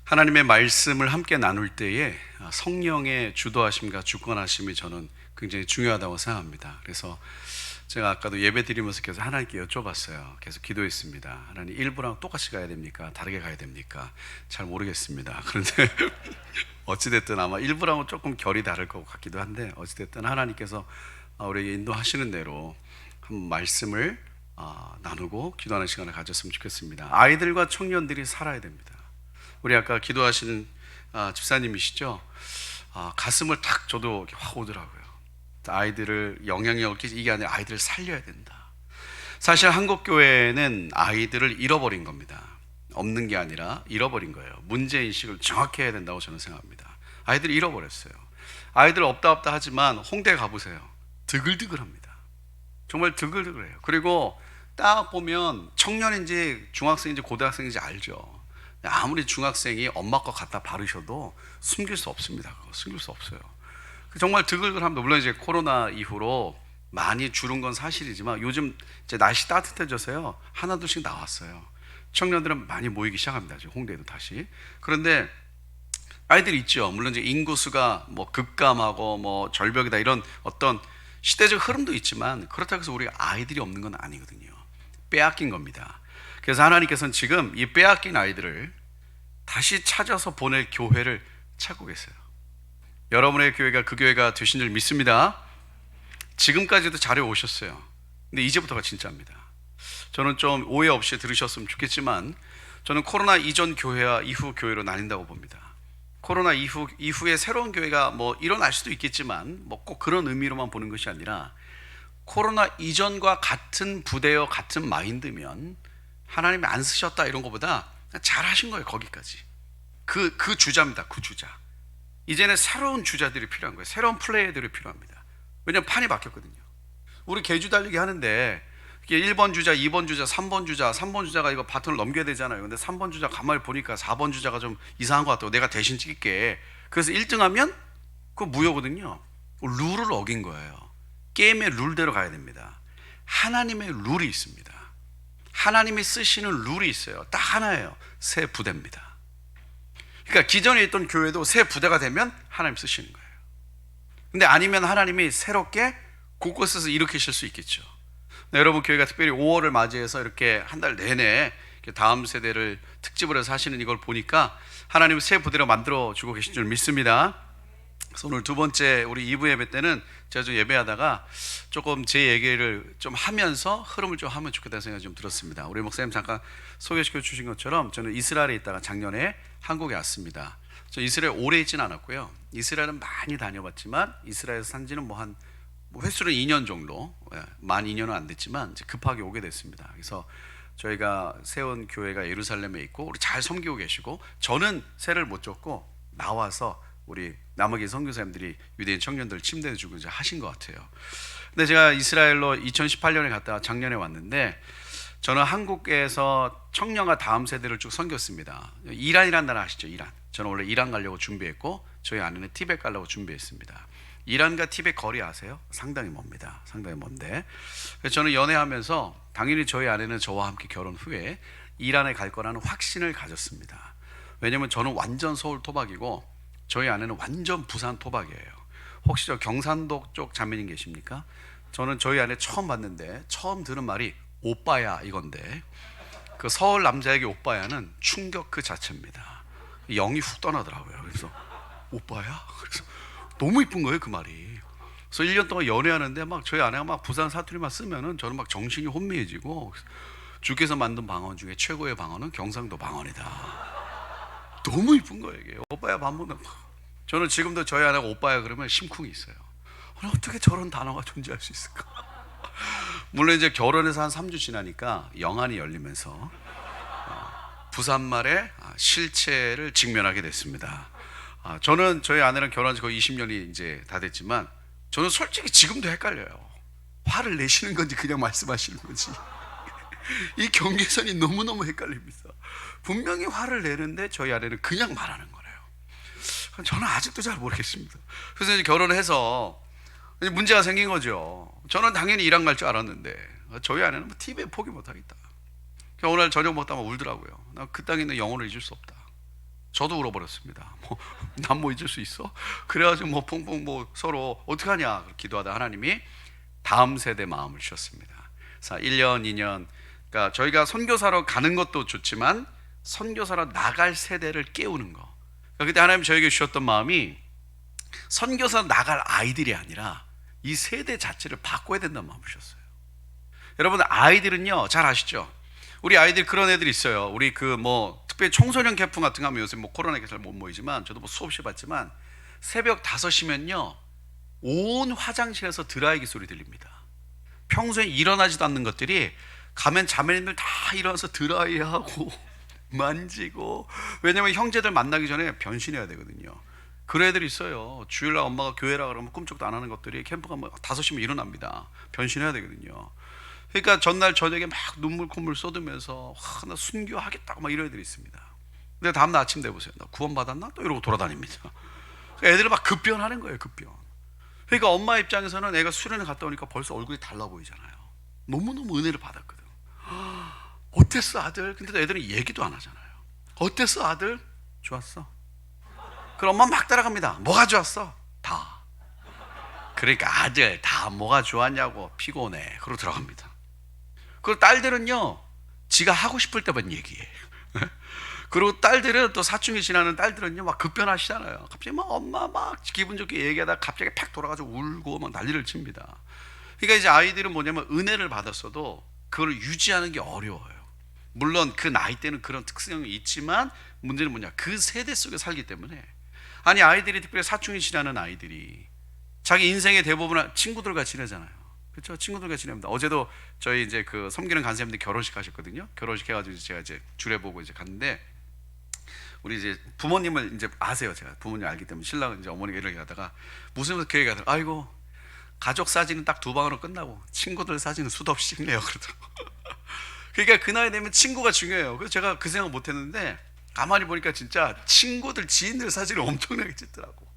하나님의 말씀을 함께 나눌 때에 성령의 주도하심과 주권하심이 저는 굉장히 중요하다고 생각합니다. 그래서 제가 아까도 예배 드리면서 계속 하나님께 여쭤봤어요. 계속 기도했습니다. 하나님, 일부랑 똑같이 가야 됩니까? 다르게 가야 됩니까? 잘 모르겠습니다. 그런데 어찌됐든 아마 일부랑은 조금 결이 다를 것 같기도 한데, 어찌됐든 하나님께서 우리에게 인도하시는 대로 한번 말씀을 나누고 기도하는 시간을 가졌으면 좋겠습니다. 아이들과 청년들이 살아야 됩니다. 우리 아까 기도하시는 집사님이시죠? 가슴을 탁 저도 확 오더라고요. 아이들을 영향력을 끼치, 이게 아니라 아이들을 살려야 된다. 사실 한국 교회는 아이들을 잃어버린 겁니다. 없는 게 아니라 잃어버린 거예요. 문제인식을 정확히 해야 된다고 저는 생각합니다. 아이들이 잃어버렸어요. 아이들 없다 하지만 홍대 가보세요. 드글드글합니다. 정말 드글드글해요. 그리고 딱 보면 청년인지 중학생인지 고등학생인지 알죠. 아무리 중학생이 엄마 거 갖다 바르셔도 숨길 수 없습니다. 그거 숨길 수 없어요. 정말 드글드글합니다. 물론 이제 코로나 이후로 많이 줄은 건 사실이지만 요즘 이제 날씨 따뜻해져서요, 하나둘씩 나왔어요. 청년들은 많이 모이기 시작합니다. 지금 홍대에도 다시. 그런데 아이들이 있죠. 물론 이제 인구수가 뭐 급감하고 뭐 절벽이다 이런 어떤 시대적 흐름도 있지만, 그렇다고 해서 우리가 아이들이 없는 건 아니거든요. 빼앗긴 겁니다. 그래서 하나님께서는 지금 이 빼앗긴 아이들을 다시 찾아서 보낼 교회를 찾고 계세요. 여러분의 교회가 그 교회가 되신 줄 믿습니다. 지금까지도 잘해 오셨어요. 근데 이제부터가 진짜입니다. 저는 좀 오해 없이 들으셨으면 좋겠지만, 저는 코로나 이전 교회와 이후 교회로 나뉜다고 봅니다. 코로나 이후에 새로운 교회가 뭐 일어날 수도 있겠지만, 뭐 꼭 그런 의미로만 보는 것이 아니라, 코로나 이전과 같은 부대여 같은 마인드면 하나님이 안 쓰셨다 이런 것보다 잘 하신 거예요. 거기까지 그 주자입니다. 그 주자. 이제는 새로운 주자들이 필요한 거예요. 새로운 플레이어들이 필요합니다. 왜냐하면 판이 바뀌었거든요. 우리 개주 달리기 하는데 1번 주자, 2번 주자, 3번 주자, 3번 주자가 이거 바톤을 넘겨야 되잖아요. 근데 3번 주자 가만히 보니까 4번 주자가 좀 이상한 것 같다고, 내가 대신 찍을게. 그래서 1등하면 그거 무효거든요. 룰을 어긴 거예요. 게임의 룰대로 가야 됩니다. 하나님의 룰이 있습니다. 하나님이 쓰시는 룰이 있어요. 딱 하나예요. 새 부대입니다. 그러니까 기존에 있던 교회도 새 부대가 되면 하나님 쓰시는 거예요. 근데 아니면 하나님이 새롭게 곳곳에서 일으키실 수 있겠죠. 여러분 교회가 특별히 5월을 맞이해서 이렇게 한 달 내내 다음 세대를 특집으로 해서 하시는 이걸 보니까 하나님은 새 부대로 만들어주고 계신 줄 믿습니다. 그래서 오늘 두 번째 우리 2부 예배 때는 제가 좀 예배하다가 조금 제 얘기를 좀 하면서 흐름을 좀 하면 좋겠다는 생각이 좀 들었습니다. 우리 목사님 잠깐 소개시켜 주신 것처럼 저는 이스라엘에 있다가 작년에 한국에 왔습니다. 저 이스라엘 오래 있진 않았고요. 이스라엘은 많이 다녀봤지만 이스라엘에서 산 지는 뭐 횟수는 2년 정도, 만 2년은 안 됐지만 이제 급하게 오게 됐습니다. 그래서 저희가 세운 교회가 예루살렘에 있고 우리 잘 섬기고 계시고, 저는 세를 못 졌고 나와서 우리 남아계 선교사님들이 유대인 청년들 침대에 주고 이제 하신 것 같아요. 근데 제가 이스라엘로 2018년에 갔다가 작년에 왔는데, 저는 한국에서 청년과 다음 세대를 쭉 섬겼습니다. 이란이라는 나라 아시죠? 이란. 저는 원래 이란 가려고 준비했고 저희 아내는 티벳 가려고 준비했습니다. 이란과 티벳 거리 아세요? 상당히 멉니다. 상당히 먼데, 그래서 저는 연애하면서 당연히 저희 아내는 저와 함께 결혼 후에 이란에 갈 거라는 확신을 가졌습니다. 왜냐면 저는 완전 서울 토박이고 저희 아내는 완전 부산 토박이에요. 혹시 저 경산도 쪽 자매님 계십니까? 저는 저희 아내 처음 봤는데 처음 들은 말이 오빠야 이건데, 그 서울 남자에게 오빠야는 충격 그 자체입니다. 영이 훅 떠나더라고요. 그래서 오빠야? 그래서 너무 이쁜 거예요 그 말이. 그래서 1년 동안 연애하는데 막 저희 아내가 막 부산 사투리만 쓰면은 저는 막 정신이 혼미해지고, 주께서 만든 방언 중에 최고의 방언은 경상도 방언이다. 너무 이쁜 거예요 이게. 오빠야 밥 먹는. 저는 지금도 저희 아내가 오빠야 그러면 심쿵이 있어요. 아니, 어떻게 저런 단어가 존재할 수 있을까? 물론 이제 결혼해서 한 3주 지나니까 영안이 열리면서 부산말의 실체를 직면하게 됐습니다. 저는 저희 아내랑 결혼한 지 거의 20년이 이제 다 됐지만, 저는 솔직히 지금도 헷갈려요. 화를 내시는 건지 그냥 말씀하시는 건지. 이 경계선이 너무너무 헷갈립니다. 분명히 화를 내는데 저희 아내는 그냥 말하는 거래요. 저는 아직도 잘 모르겠습니다. 그래서 이제 결혼을 해서 문제가 생긴 거죠. 저는 당연히 이란 갈 줄 알았는데 저희 아내는 뭐 TV에 포기 못 하겠다. 오늘 저녁 먹다가 울더라고요. 나 그 땅에 있는 영혼을 잊을 수 없다. 저도 울어버렸습니다. 난 뭐 잊을 수 있어? 그래가지고 뭐 펑펑 뭐 서로 어떡하냐 기도하다 하나님이 다음 세대 마음을 주셨습니다. 그래서 1년, 2년, 그러니까 저희가 선교사로 가는 것도 좋지만 선교사로 나갈 세대를 깨우는 거. 그러니까 그때 하나님 저에게 주셨던 마음이 선교사 나갈 아이들이 아니라 이 세대 자체를 바꿔야 된다는 마음을 주셨어요. 여러분, 아이들은요, 잘 아시죠? 우리 아이들 그런 애들 있어요. 우리 그 뭐 특별히 청소년 캠프 같은 거 하면 요새 뭐 코로나에 잘 못 모이지만 저도 뭐 수없이 봤지만 새벽 5시면요 온 화장실에서 드라이기 소리 들립니다. 평소에 일어나지도 않는 것들이 가면 자매님들 다 일어나서 드라이하고 만지고, 왜냐면 형제들 만나기 전에 변신해야 되거든요. 그런 애들이 있어요. 주일날 엄마가 교회라 그러면 꿈쩍도 안 하는 것들이 캠프가 뭐 5시면 일어납니다. 변신해야 되거든요. 그러니까 전날 저녁에 막 눈물 콧물 쏟으면서 나 순교하겠다고 막 이런 애들이 있습니다. 근데 다음날 아침 돼보세요. 나 구원 받았나? 또 이러고 돌아다닙니다. 애들이 막 급변하는 거예요. 급변. 그러니까 엄마 입장에서는 애가 수련회 갔다 오니까 벌써 얼굴이 달라 보이잖아요. 너무너무 은혜를 받았거든. 어땠어 아들? 근데 애들은 얘기도 안 하잖아요. 어땠어 아들? 좋았어. 그럼 엄마 막 따라갑니다. 뭐가 좋았어? 다. 그러니까 아들 다 뭐가 좋았냐고. 피곤해. 그러고 들어갑니다. 그리고 딸들은요 지가 하고 싶을 때만 얘기해. 그리고 딸들은 또 사춘기 지나는 딸들은요 막 급변하시잖아요. 갑자기 막 엄마 막 기분 좋게 얘기하다가 갑자기 팍 돌아가지고 울고 막 난리를 칩니다. 그러니까 이제 아이들은 뭐냐면 은혜를 받았어도 그걸 유지하는 게 어려워요. 물론 그 나이 때는 그런 특성이 있지만 문제는 뭐냐, 그 세대 속에 살기 때문에. 아니 아이들이 특별히 사춘기 지나는 아이들이 자기 인생의 대부분은 친구들과 지내잖아요. 그렇죠? 친구들과 지냅니다. 어제도 저희 이제 그 섬기는 간사님들 결혼식 하셨거든요. 결혼식 해가지고 제가 이제 주례 보고 이제 갔는데, 우리 이제 부모님을 이제 아세요. 제가 부모님 알기 때문에 신랑은 이제 어머니가 이렇게 하다가 무슨 그 얘기가 하더라고요. 아이고 가족 사진은 딱 2방으로 끝나고 친구들 사진은 수도 없이 찍네요. 그러더라고. 그러니까 그 나이 되면 친구가 중요해요. 그래서 제가 그 생각 못 했는데 가만히 보니까 진짜 친구들 지인들 사진을 엄청나게 찍더라고.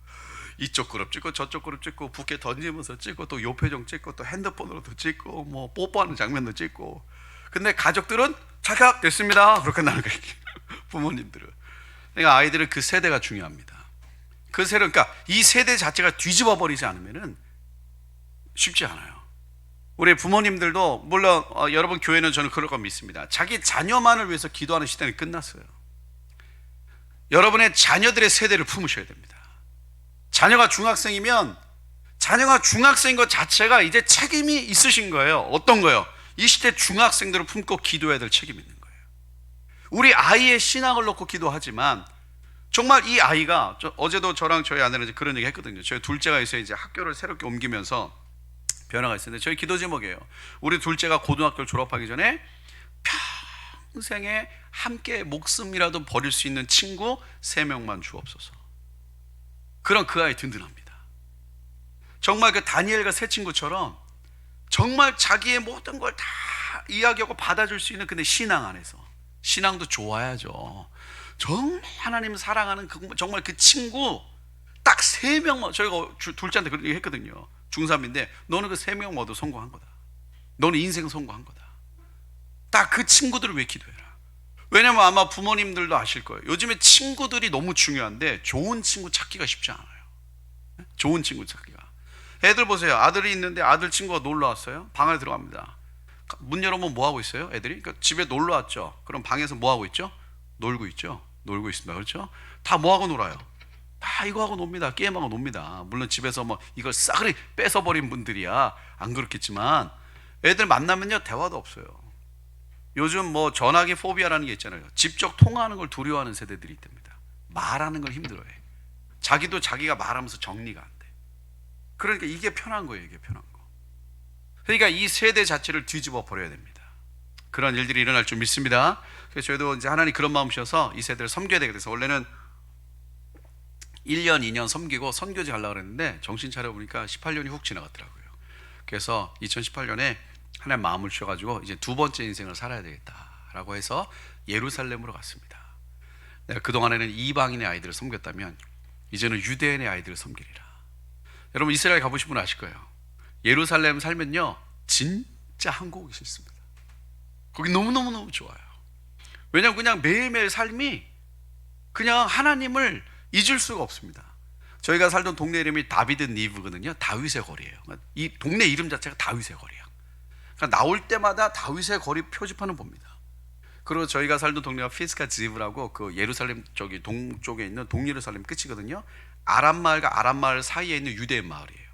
이쪽 그룹 찍고 저쪽 그룹 찍고 부케 던지면서 찍고 또 요 표정 찍고 또 핸드폰으로도 찍고 뭐 뽀뽀하는 장면도 찍고. 근데 가족들은 착각 됐습니다 그렇게 나는 거예요. 부모님들은. 그러니까 아이들은 그 세대가 중요합니다. 그 세대, 그러니까 이 세대 자체가 뒤집어 버리지 않으면은 쉽지 않아요. 우리 부모님들도 물론 여러분 교회는 저는 그럴 거 믿습니다. 자기 자녀만을 위해서 기도하는 시대는 끝났어요. 여러분의 자녀들의 세대를 품으셔야 됩니다. 자녀가 중학생이면 자녀가 중학생인 것 자체가 이제 책임이 있으신 거예요. 어떤 거요? 이 시대 중학생들을 품고 기도해야 될 책임이 있는 거예요. 우리 아이의 신앙을 놓고 기도하지만 정말 이 아이가, 어제도 저랑 저희 아내는 그런 얘기 했거든요. 저희 둘째가 이제 학교를 새롭게 옮기면서 변화가 있었는데 저희 기도 제목이에요. 우리 둘째가 고등학교를 졸업하기 전에 평생에 함께 목숨이라도 버릴 수 있는 친구 3명만 주옵소서. 그럼 그 아이 든든합니다. 정말 그 다니엘과 세 친구처럼 정말 자기의 모든 걸 다 이야기하고 받아줄 수 있는, 근데 신앙 안에서, 신앙도 좋아야죠. 정말 하나님 사랑하는 정말 그 친구 딱 3명만. 저희가 둘째한테 그런 얘기 했거든요. 중3인데 너는 그 3명 모두 성공한 거다. 너는 인생 성공한 거다. 딱 그 친구들을 위해 기도해라. 왜냐면 아마 부모님들도 아실 거예요. 요즘에 친구들이 너무 중요한데 좋은 친구 찾기가 쉽지 않아요. 좋은 친구 찾기가. 애들 보세요. 아들이 있는데 아들 친구가 놀러 왔어요. 방 안에 들어갑니다. 문 열어보면 뭐 하고 있어요? 애들이? 그러니까 집에 놀러 왔죠. 그럼 방에서 뭐 하고 있죠? 놀고 있죠. 놀고 있습니다. 그렇죠? 다 뭐 하고 놀아요? 다 이거 하고 놉니다. 게임하고 놉니다. 물론 집에서 뭐 이걸 싸그리 뺏어버린 분들이야 안 그렇겠지만 애들 만나면요 대화도 없어요. 요즘 뭐 전화기 포비아라는 게 있잖아요. 직접 통화하는 걸 두려워하는 세대들이 있답니다. 말하는 걸 힘들어해. 자기도 자기가 말하면서 정리가 안 돼. 그러니까 이게 편한 거예요. 이게 편한 거. 그러니까 이 세대 자체를 뒤집어 버려야 됩니다. 그런 일들이 일어날 줄 믿습니다. 그래서 저희도 이제 하나님 그런 마음 주셔서 이 세대를 섬겨야 되게 돼서 원래는 1년, 2년 섬기고 선교지 가려고 그랬는데 정신 차려보니까 18년이 훅 지나갔더라고요. 그래서 2018년에 하나님 마음을 주셔가지고 이제 2번째 인생을 살아야 되겠다라고 해서 예루살렘으로 갔습니다. 내가 그동안에는 이방인의 아이들을 섬겼다면 이제는 유대인의 아이들을 섬기리라. 여러분 이스라엘 가보신 분 아실 거예요. 예루살렘 살면요 진짜 한국이 싫습니다. 거기 너무너무너무 좋아요. 왜냐면 그냥 매일매일 삶이 그냥 하나님을 잊을 수가 없습니다. 저희가 살던 동네 이름이 다비드 니브거든요. 다윗의 거리예요. 이 동네 이름 자체가 다윗의 거리야. 그러니까 나올 때마다 다윗의 거리 표지판을 봅니다. 그리고 저희가 살던 동네가 피스가 지브라고 그 예루살렘 저기 동쪽에 있는 동예루살렘 끝이거든요. 아람 마을과 아람 마을 사이에 있는 유대인 마을이에요.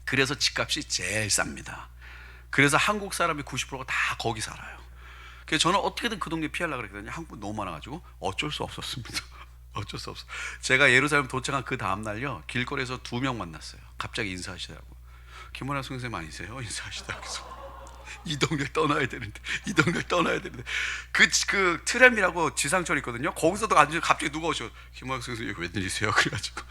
그래서 집값이 제일 쌉니다. 그래서 한국 사람이 90%가 다 거기 살아요. 그래서 저는 어떻게든 그 동네 피하려고 그랬거든요. 한국 너무 많아가지고 어쩔 수 없었습니다. 어쩔 수 없어. 제가 예루살렘 도착한 그 다음날요, 길거리에서 2명 만났어요. 갑자기 인사하시더라고. 김원하 선생님 아니세요? 인사하시더라고요. 그래서 이 동네 떠나야 되는데, 이 동네 떠나야 되는데, 그 트램이라고 지상철 있거든요. 거기서도 앉으면 갑자기 누가 오셔. 김원하 선생님 웬일이세요? 그래가지고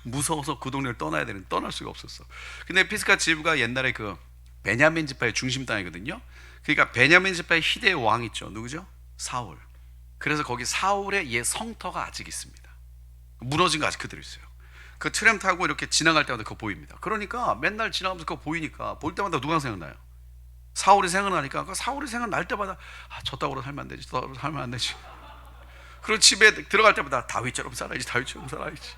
무서워서 그 동네를 떠나야 되는데 떠날 수가 없었어. 근데 피스가 지브가 옛날에 그 베냐민 지파의 중심 땅이거든요. 그러니까 베냐민 지파의 희대의 왕 있죠. 누구죠? 사울. 그래서 거기 사울의 옛 성터가 아직 있습니다. 무너진 거 아직 그대로 있어요. 그 트램 타고 이렇게 지나갈 때마다 그거 보입니다. 그러니까 맨날 지나가면서 그거 보이니까 볼 때마다 누가 생각나요? 사울이 생각나니까 그 사울이 생각날 때마다 저 땅으로 살면 안 되지, 저 땅으로 살면 안 되지. 그리고 집에 들어갈 때마다 다윗처럼 살아야지, 다윗처럼 살아야지.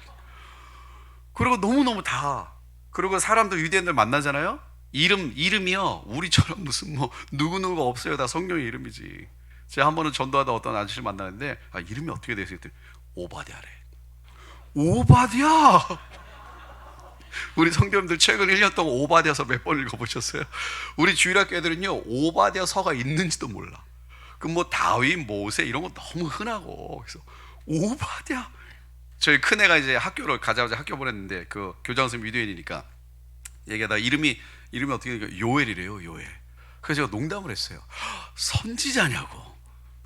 그리고 너무너무 다. 그리고 사람들 유대인들 만나잖아요. 이름이요 우리처럼 무슨 뭐 누구누구가 없어요. 다 성령의 이름이지. 제가 한 번은 전도하다 어떤 아저씨를 만나는데 이름이 어떻게 되세요? 오바댜래. 오바댜. 우리 성도님들 최근 1년 동안 오바댜서 몇 번 읽어보셨어요? 우리 주일학교 애들은요 오바댜서가 있는지도 몰라. 그 뭐 다윗, 모세 이런 거 너무 흔하고. 그래서 오바댜. 저희 큰애가 이제 학교를 가자마자 학교 보냈는데 그 교장 선생님 유대인이니까 얘기하다 이름이 어떻게 되니까 요엘이래요. 요엘. 그래서 제가 농담을 했어요. 선지자냐고.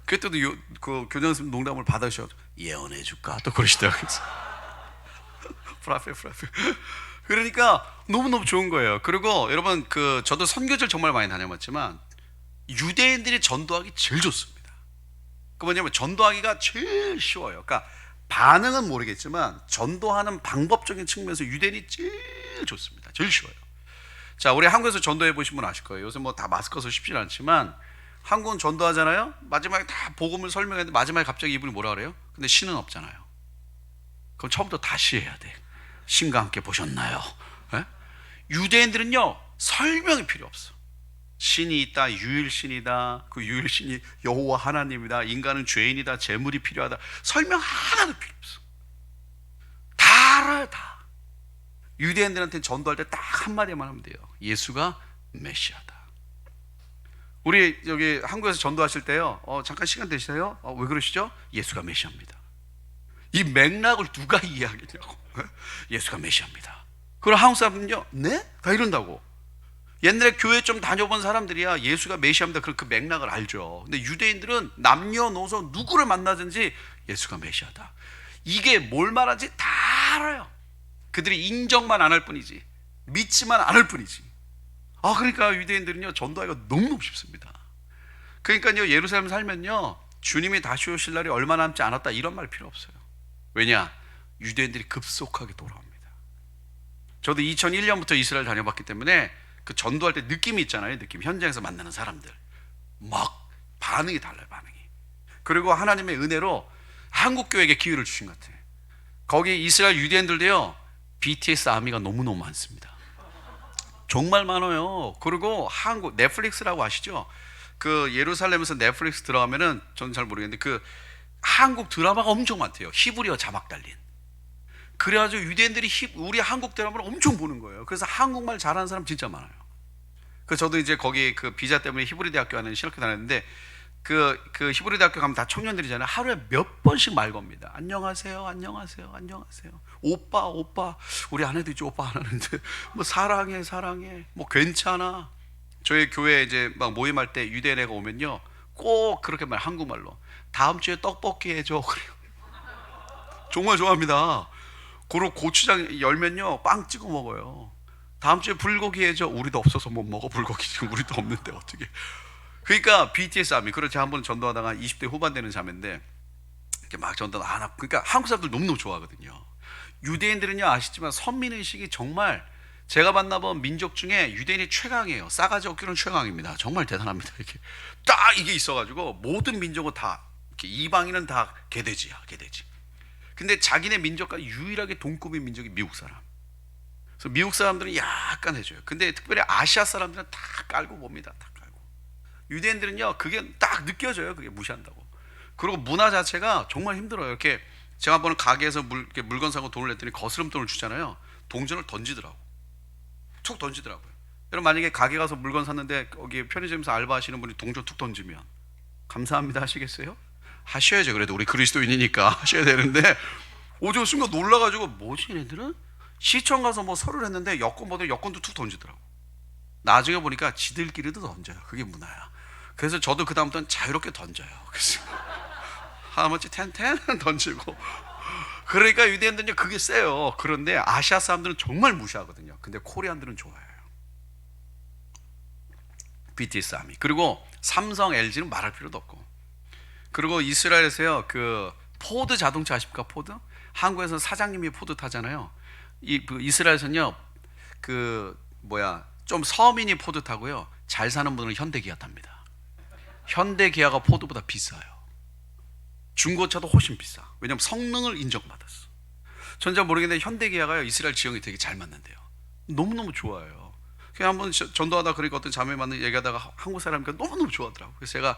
그때도 그 교장 선생님 농담을 받으셔. 예언해 줄까? 또 그러시더라고요. 프라페. 그러니까 너무너무 좋은 거예요. 그리고 여러분 저도 선교지를 정말 많이 다녀봤지만 유대인들이 전도하기 제일 좋습니다. 그 뭐냐면 전도하기가 제일 쉬워요. 그러니까 반응은 모르겠지만 전도하는 방법적인 측면에서 유대인이 제일 좋습니다. 제일 쉬워요. 자, 우리 한국에서 전도해 보신 분 아실 거예요. 요새 뭐 다 마스크 써서 쉽진 않지만 한국은 전도하잖아요. 마지막에 다 복음을 설명했는데 마지막에 갑자기 이분이 뭐라 그래요? 근데 신은 없잖아요. 그럼 처음부터 다시 해야 돼. 신과 함께 보셨나요? 에? 유대인들은요 설명이 필요 없어. 신이 있다, 유일신이다. 그 유일신이 여호와 하나님이다. 인간은 죄인이다. 재물이 필요하다. 설명 하나도 필요 없어. 다 알아요, 다. 유대인들한테는 전도할 때 딱 한마디만 하면 돼요. 예수가 메시아다. 우리 여기 한국에서 전도하실 때요, 잠깐 시간 되시나요? 왜 그러시죠? 예수가 메시아입니다. 이 맥락을 누가 이해하겠냐고. 예수가 메시아입니다. 그럼 한국 사람은요, 네? 다 이런다고. 옛날에 교회 좀 다녀본 사람들이야 예수가 메시아입니다. 그 맥락을 알죠. 근데 유대인들은 남녀노소 누구를 만나든지 예수가 메시아다. 이게 뭘 말하는지 다 알아요. 그들이 인정만 안 할 뿐이지, 믿지만 않을 뿐이지. 그러니까 유대인들은요 전도하기가 너무너무 쉽습니다. 그러니까요 예루살렘 살면요 주님이 다시 오실 날이 얼마 남지 않았다 이런 말 필요 없어요. 왜냐? 유대인들이 급속하게 돌아옵니다. 저도 2001년부터 이스라엘 다녀봤기 때문에 그 전도할 때 느낌이 있잖아요. 느낌. 현장에서 만나는 사람들 막 반응이 달라요. 반응이. 그리고 하나님의 은혜로 한국 교회에게 기회를 주신 것 같아요. 거기 이스라엘 유대인들도요 BTS 아미가 너무너무 많습니다. 정말 많아요. 그리고 한국 넷플릭스라고 아시죠? 그 예루살렘에서 넷플릭스 들어가면은 저는 잘 모르겠는데 그 한국 드라마가 엄청 많대요. 히브리어 자막 달린. 그래가지고 유대인들이 우리 한국 드라마를 엄청 보는 거예요. 그래서 한국말 잘하는 사람 진짜 많아요. 그 저도 이제 거기 그 비자 때문에 히브리 대학교 하는 신학교 다녔는데 그 히브리 대학교 가면 다 청년들이잖아요. 하루에 몇 번씩 말 겁니다. 안녕하세요, 안녕하세요, 안녕하세요. 오빠, 우리 아내도 있죠. 오빠 안 하는데 뭐 사랑해, 뭐 괜찮아. 저희 교회 이제 막 모임할 때 유대인 애가 오면요 꼭 그렇게 말 한국말로 다음 주에 떡볶이 해줘. 그래요. 정말 좋아합니다. 그리고 고추장 열면요 빵 찍어 먹어요. 다음 주에 불고기 해줘. 우리도 없어서 못 먹어. 불고기 지금 우리도 없는데 어떻게. 그러니까 BTS 아미. 그래서 제가 한번 전도하다가 20대 후반 되는 자매인데 이렇게 막 전도 안 하고. 그러니까 한국 사람들 너무너무 좋아하거든요. 유대인들은요 아시지만 선민의식이 정말 제가 만나본 민족 중에 유대인이 최강이에요. 싸가지 없기로는 최강입니다. 정말 대단합니다. 이렇게 딱 이게 있어가지고 모든 민족은 다 이렇게 이방인은 다 개돼지야, 개돼지. 근데 자기네 민족과 유일하게 동급인 민족이 미국 사람. 그래서 미국 사람들은 약간 해줘요. 근데 특별히 아시아 사람들은 다 깔고 봅니다. 다 깔고. 유대인들은요, 그게 딱 느껴져요. 그게 무시한다고. 그리고 문화 자체가 정말 힘들어요. 이렇게 제가 한번 가게에서 이렇게 물건 사고 돈을 냈더니 거스름돈을 주잖아요. 동전을 던지더라고. 툭 던지더라고요. 여러분, 만약에 가게 가서 물건 샀는데 거기 편의점에서 알바하시는 분이 동전 툭 던지면 감사합니다 하시겠어요? 하셔야죠. 그래도 우리 그리스도인이니까 하셔야 되는데, 오저 순간 놀라가지고 뭐지 얘네들은? 시청 가서 뭐 서류를 했는데 여권 보더니 여권도 툭 던지더라고. 나중에 보니까 지들끼리도 던져요. 그게 문화야. 그래서 저도 그 다음부터는 자유롭게 던져요. 그래서 하나머치 텐텐 던지고. 그러니까 유대인들은 그게 세요. 그런데 아시아 사람들은 정말 무시하거든요. 근데 코리안들은 좋아해요. BTS 아미. 그리고 삼성, LG는 말할 필요도 없고. 그리고 이스라엘에서요, 그 포드 자동차 아십니까? 포드? 한국에서 사장님이 포드 타잖아요. 이스라엘에서는요, 좀 서민이 포드 타고요, 잘 사는 분은 현대기아 탑니다. 현대기아가 포드보다 비싸요. 중고차도 훨씬 비싸. 왜냐면 성능을 인정받았어. 전 잘 모르겠는데 현대기아가요, 이스라엘 지형이 되게 잘 맞는데요. 너무너무 좋아요. 그냥 한번 전도하다 그러니까 어떤 자매 만나 얘기하다가 한국 사람이니까 너무너무 좋아하더라고. 그래서 제가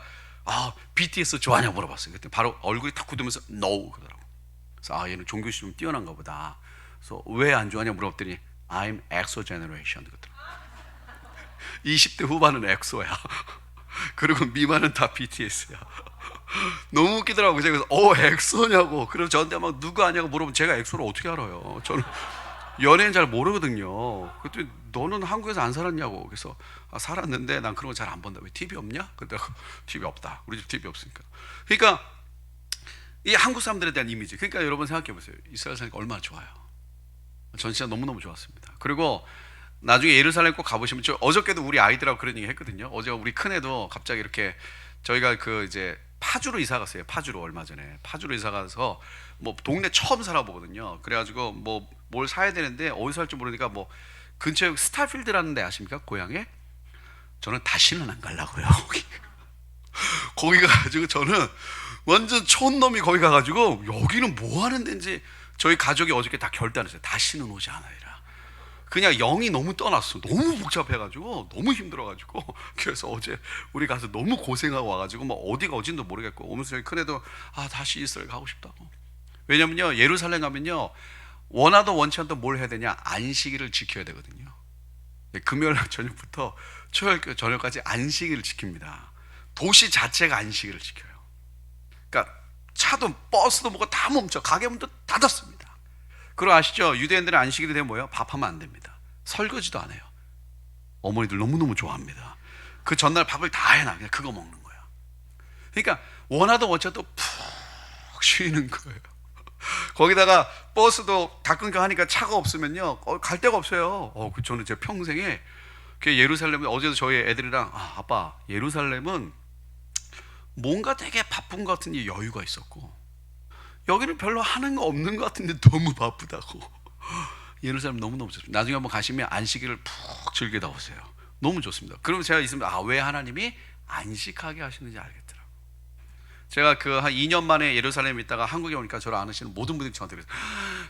BTS 좋아하냐고 물어봤어요. 그때 바로 얼굴이 탁 굳으면서 No 그러더라고. 그래서 얘는 종교시 좀 뛰어난가 보다. 그래서 왜 안 좋아하냐고 물어봤더니 I'm EXO generation 그러더라고. 20대 후반은 엑소야. 그리고 미만은 다 BTS야. 너무 웃기더라고요. 제가 그래서 엑소냐고. 그래서 저한테 막 누가 아냐고 물어보면 제가 엑소를 어떻게 알아요? 저는 연예인 잘 모르거든요. 그랬더니 너는 한국에서 안 살았냐고. 그래서 살았는데 난 그런 거 잘 안 본다. 왜 TV 없냐? 그랬더니 TV 없다. 우리 집 TV 없으니까. 그러니까 이 한국 사람들에 대한 이미지. 그러니까 여러분 생각해 보세요. 이스라엘 사니까 얼마나 좋아요. 전 진짜 너무너무 좋았습니다. 그리고 나중에 예루살렘 꼭 가보시면, 어저께도 우리 아이들하고 그런 얘기 했거든요. 어제 우리 큰애도 갑자기 이렇게 저희가 이제 파주로 이사 갔어요. 파주로 얼마 전에 파주로 이사 가서 뭐 동네 처음 살아보거든요. 그래가지고 뭐 뭘 사야 되는데 어디서 할지 모르니까 뭐 근처에 스타필드라는 데 아십니까? 고향에. 저는 다시는 안 가려고요. 거기 가가지고 저는 완전 촌놈이 거기 가가지고 여기는 뭐 하는 데인지 저희 가족이 어저께 다 결단했어요. 다시는 오지 않으리라. 그냥 영이 너무 떠났어. 너무 복잡해가지고 너무 힘들어가지고. 그래서 어제 우리 가서 너무 고생하고 와가지고 뭐 어디가 어딘도 모르겠고, 오면서 저희 큰애도 다시 이스라엘 가고 싶다고. 왜냐면요, 예루살렘 가면요, 원하도 원치 않도 뭘 해야 되냐? 안식일을 지켜야 되거든요. 금요일 날 저녁부터 토요일 저녁까지 안식일을 지킵니다. 도시 자체가 안식일을 지켜요. 그러니까 차도 버스도 뭐가 다 멈춰. 가게 문도 닫았습니다. 그거 아시죠? 유대인들은 안식일이 되면 뭐예요? 밥하면 안 됩니다. 설거지도 안 해요. 어머니들 너무너무 좋아합니다. 그 전날 밥을 다 해놔. 그냥 그거 먹는 거야. 그러니까 원하도 원치 않도 푹 쉬는 거예요. 거기다가 버스도 가끔가 하니까 차가 없으면요, 갈 데가 없어요. 저는 제 평생에 예루살렘에, 어제도 저희 애들이랑 아빠, 예루살렘은 뭔가 되게 바쁜 것 같은데 여유가 있었고, 여기는 별로 하는 거 없는 것 같은데 너무 바쁘다고. 예루살렘 너무너무 좋습니다. 나중에 한번 가시면 안식일을 푹 즐기다 오세요. 너무 좋습니다. 그러면 제가 있으면 왜 하나님이 안식하게 하시는지 알겠더라고요. 제가 한 2년 만에 예루살렘에 있다가 한국에 오니까 저를 아시는 모든 분들이 저한테 그래서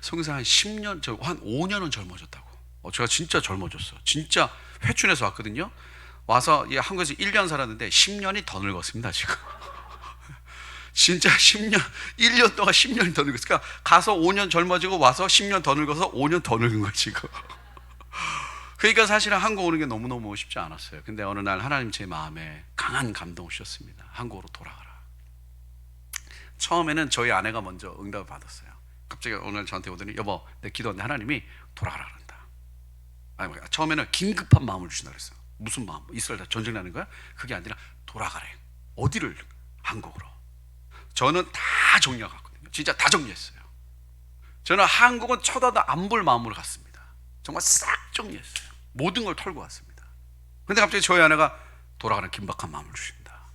성사 한 10년, 한 5년은 젊어졌다고. 제가 진짜 젊어졌어요. 진짜 회춘해서 왔거든요. 와서 한국에서 1년 살았는데 10년이 더 늙었습니다 지금. 진짜 10년, 1년 동안 10년이 더 늙었어요. 그러니까 가서 5년 젊어지고 와서 10년 더 늙어서 5년 더 늙은 거예요 지금. 그러니까 사실은 한국 오는 게 너무너무 쉽지 않았어요. 근데 어느 날 하나님 제 마음에 강한 감동을 주셨습니다. 한국으로 돌아가라. 처음에는 저희 아내가 먼저 응답을 받았어요. 갑자기 오늘 저한테 오더니 여보, 내 기도하는데 하나님이 돌아가라 그런다. 처음에는 긴급한 마음을 주신다 그랬어요. 무슨 마음? 이스라엘 전쟁 나는 거야? 그게 아니라 돌아가래. 어디를? 한국으로. 저는 다 정리하거든요. 진짜 다 정리했어요. 저는 한국은 쳐다도 안 볼 마음으로 갔습니다. 정말 싹 정리했어요. 모든 걸 털고 왔습니다. 근데 갑자기 저희 아내가 돌아가는 긴박한 마음을 주십니다.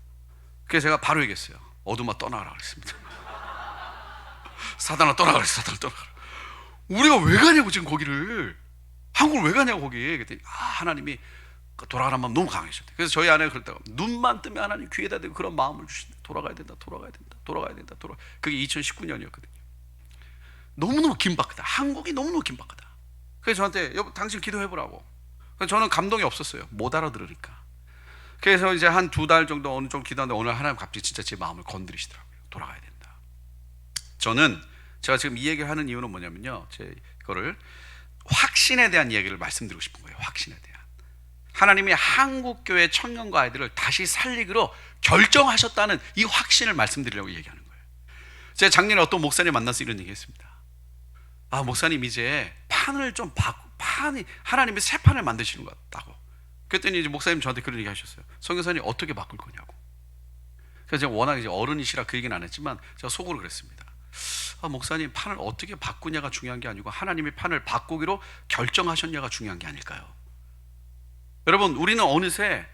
그래서 제가 바로 얘기했어요. 어둠아 떠나가라 그랬습니다. 사단아 떠나가라 그랬어요. 사단아 떠나가라. 우리가 왜 가냐고 지금 거기를. 한국을 왜 가냐고 거기. 그랬더니 하나님이 돌아가는 마음 너무 강해졌대. 그래서 저희 아내가 그랬다고, 눈만 뜨면 하나님 귀에다 대고 그런 마음을 주신다. 돌아가야 된다. 돌아가야 된다. 돌아가야 된다. 그게 2019년이었거든요. 너무너무 긴박하다. 한국이 너무너무 긴박하다. 그래서 저한테 여보 당신 기도해보라고. 그래서 저는 감동이 없었어요. 못 알아들으니까. 그래서 이제 한 2달 정도 어느 정도 기도하는데 오늘 하나님 갑자기 진짜 제 마음을 건드리시더라고요. 돌아가야 된다. 저는 제가 지금 이 얘기를 하는 이유는 뭐냐면요, 제 이거를 확신에 대한 이야기를 말씀드리고 싶은 거예요. 확신에 대한. 하나님이 한국교회 청년과 아이들을 다시 살리기로 결정하셨다는 이 확신을 말씀드리려고 얘기하는 거예요. 제가 작년에 어떤 목사님 만나서 이런 얘기 했습니다. 아, 목사님 이제 판을 좀 판이 하나님이 새 판을 만드시는 것 같다고. 그랬더니 이제 목사님 저한테 그런 얘기 하셨어요. 성교사님 어떻게 바꿀 거냐고. 그래서 제가 워낙 이제 어른이시라 그 얘기는 안 했지만 제가 속으로 그랬습니다. 아, 목사님 판을 어떻게 바꾸냐가 중요한 게 아니고 하나님이 판을 바꾸기로 결정하셨냐가 중요한 게 아닐까요? 여러분, 우리는 어느새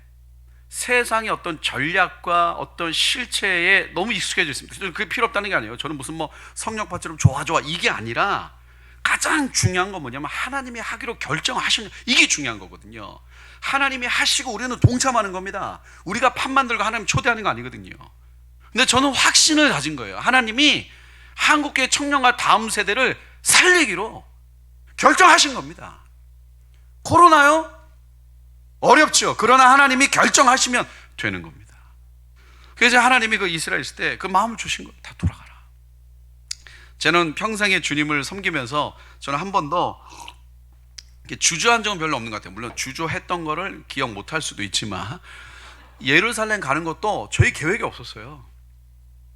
세상의 어떤 전략과 어떤 실체에 너무 익숙해져 있습니다. 그게 필요 없다는 게 아니에요. 저는 무슨 뭐 성령파처럼 좋아 이게 아니라 가장 중요한 건 뭐냐면 하나님이 하기로 결정하셨냐, 이게 중요한 거거든요. 하나님이 하시고 우리는 동참하는 겁니다. 우리가 판 만들고 하나님 초대하는 거 아니거든요. 근데 저는 확신을 가진 거예요. 하나님이 한국교회 청년과 다음 세대를 살리기로 결정하신 겁니다. 코로나요? 어렵죠. 그러나 하나님이 결정하시면 되는 겁니다. 그래서 하나님이 그 이스라엘 있을 때 그 마음을 주신 거예요. 다 돌아가라. 저는 평생에 주님을 섬기면서 저는 한 번도 주저한 적은 별로 없는 것 같아요. 물론 주저했던 거를 기억 못할 수도 있지만 예루살렘 가는 것도 저희 계획이 없었어요.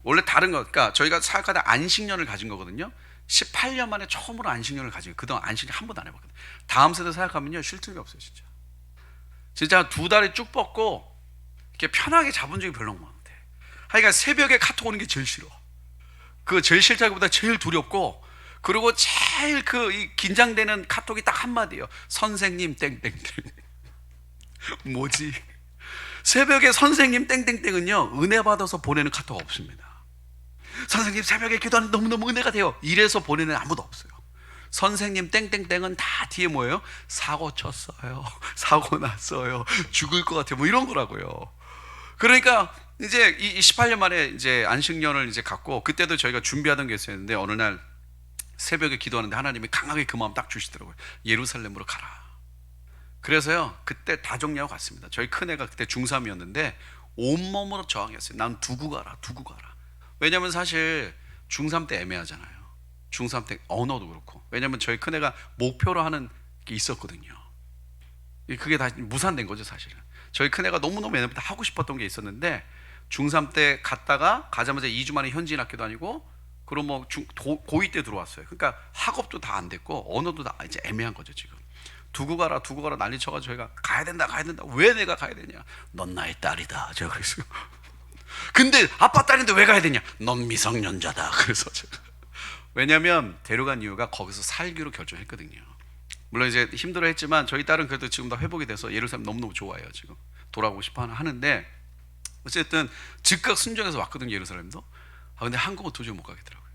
원래 다른 거, 그러니까 저희가 사역하다 안식년을 가진 거거든요. 18년 만에 처음으로 안식년을 가지고 그동안 안식년 한 번도 안 해봤거든요. 다음 세대 사역하면요 쉴 틈이 없어요. 진짜 2달에 쭉 뻗고 이렇게 편하게 잡은 적이 별로 없는 것 같아. 하여간 새벽에 카톡 오는 게 제일 싫어. 그 제일 싫다기보다 제일 두렵고, 그리고 제일 이 긴장되는 카톡이 딱 한마디예요. 선생님 땡땡땡. 뭐지? 새벽에 선생님 땡땡땡은요 은혜 받아서 보내는 카톡 없습니다. 선생님 새벽에 기도하는 너무너무 은혜가 돼요. 이래서 보내는 아무도 없어요. 선생님 땡땡땡은 다 뒤에 뭐예요? 사고 쳤어요. 사고 났어요. 죽을 것 같아요. 뭐 이런 거라고요. 그러니까 이제 이 18년 만에 이제 안식년을 이제 갖고, 그때도 저희가 준비하던 게 있었는데 어느 날 새벽에 기도하는데 하나님이 강하게 그 마음 딱 주시더라고요. 예루살렘으로 가라. 그래서요 그때 다 정리하고 갔습니다. 저희 큰애가 그때 중3이었는데 온몸으로 저항했어요. 난 두고 가라. 왜냐면 사실 중3 때 애매하잖아요. 중3 때 언어도 그렇고. 왜냐면 저희 큰애가 목표로 하는 게 있었거든요. 그게 다 무산된 거죠 사실은. 저희 큰애가 너무너무 옛날부터 하고 싶었던 게 있었는데 중3 때 갔다가 가자마자 2주 만에 현지인 학교 다니고, 그리고 뭐 고2 때 들어왔어요. 그러니까 학업도 다 안 됐고 언어도 다 이제 애매한 거죠 지금. 두고 가라 난리 쳐가지고 저희가 가야 된다. 왜 내가 가야 되냐? 넌 나의 딸이다. 제가 그랬어요. 근데 아빠 딸인데 왜 가야 되냐? 넌 미성년자다. 그래서 제가, 왜냐면 데려간 이유가 거기서 살기로 결정했거든요. 물론 이제 힘들어했지만 저희 딸은 그래도 지금 다 회복이 돼서 예루살렘 너무너무 좋아해요. 지금 돌아오고 싶어 하는데 어쨌든 즉각 순종해서 왔거든요. 예루살렘도. 근데 한국은 도저히 못 가겠더라고요.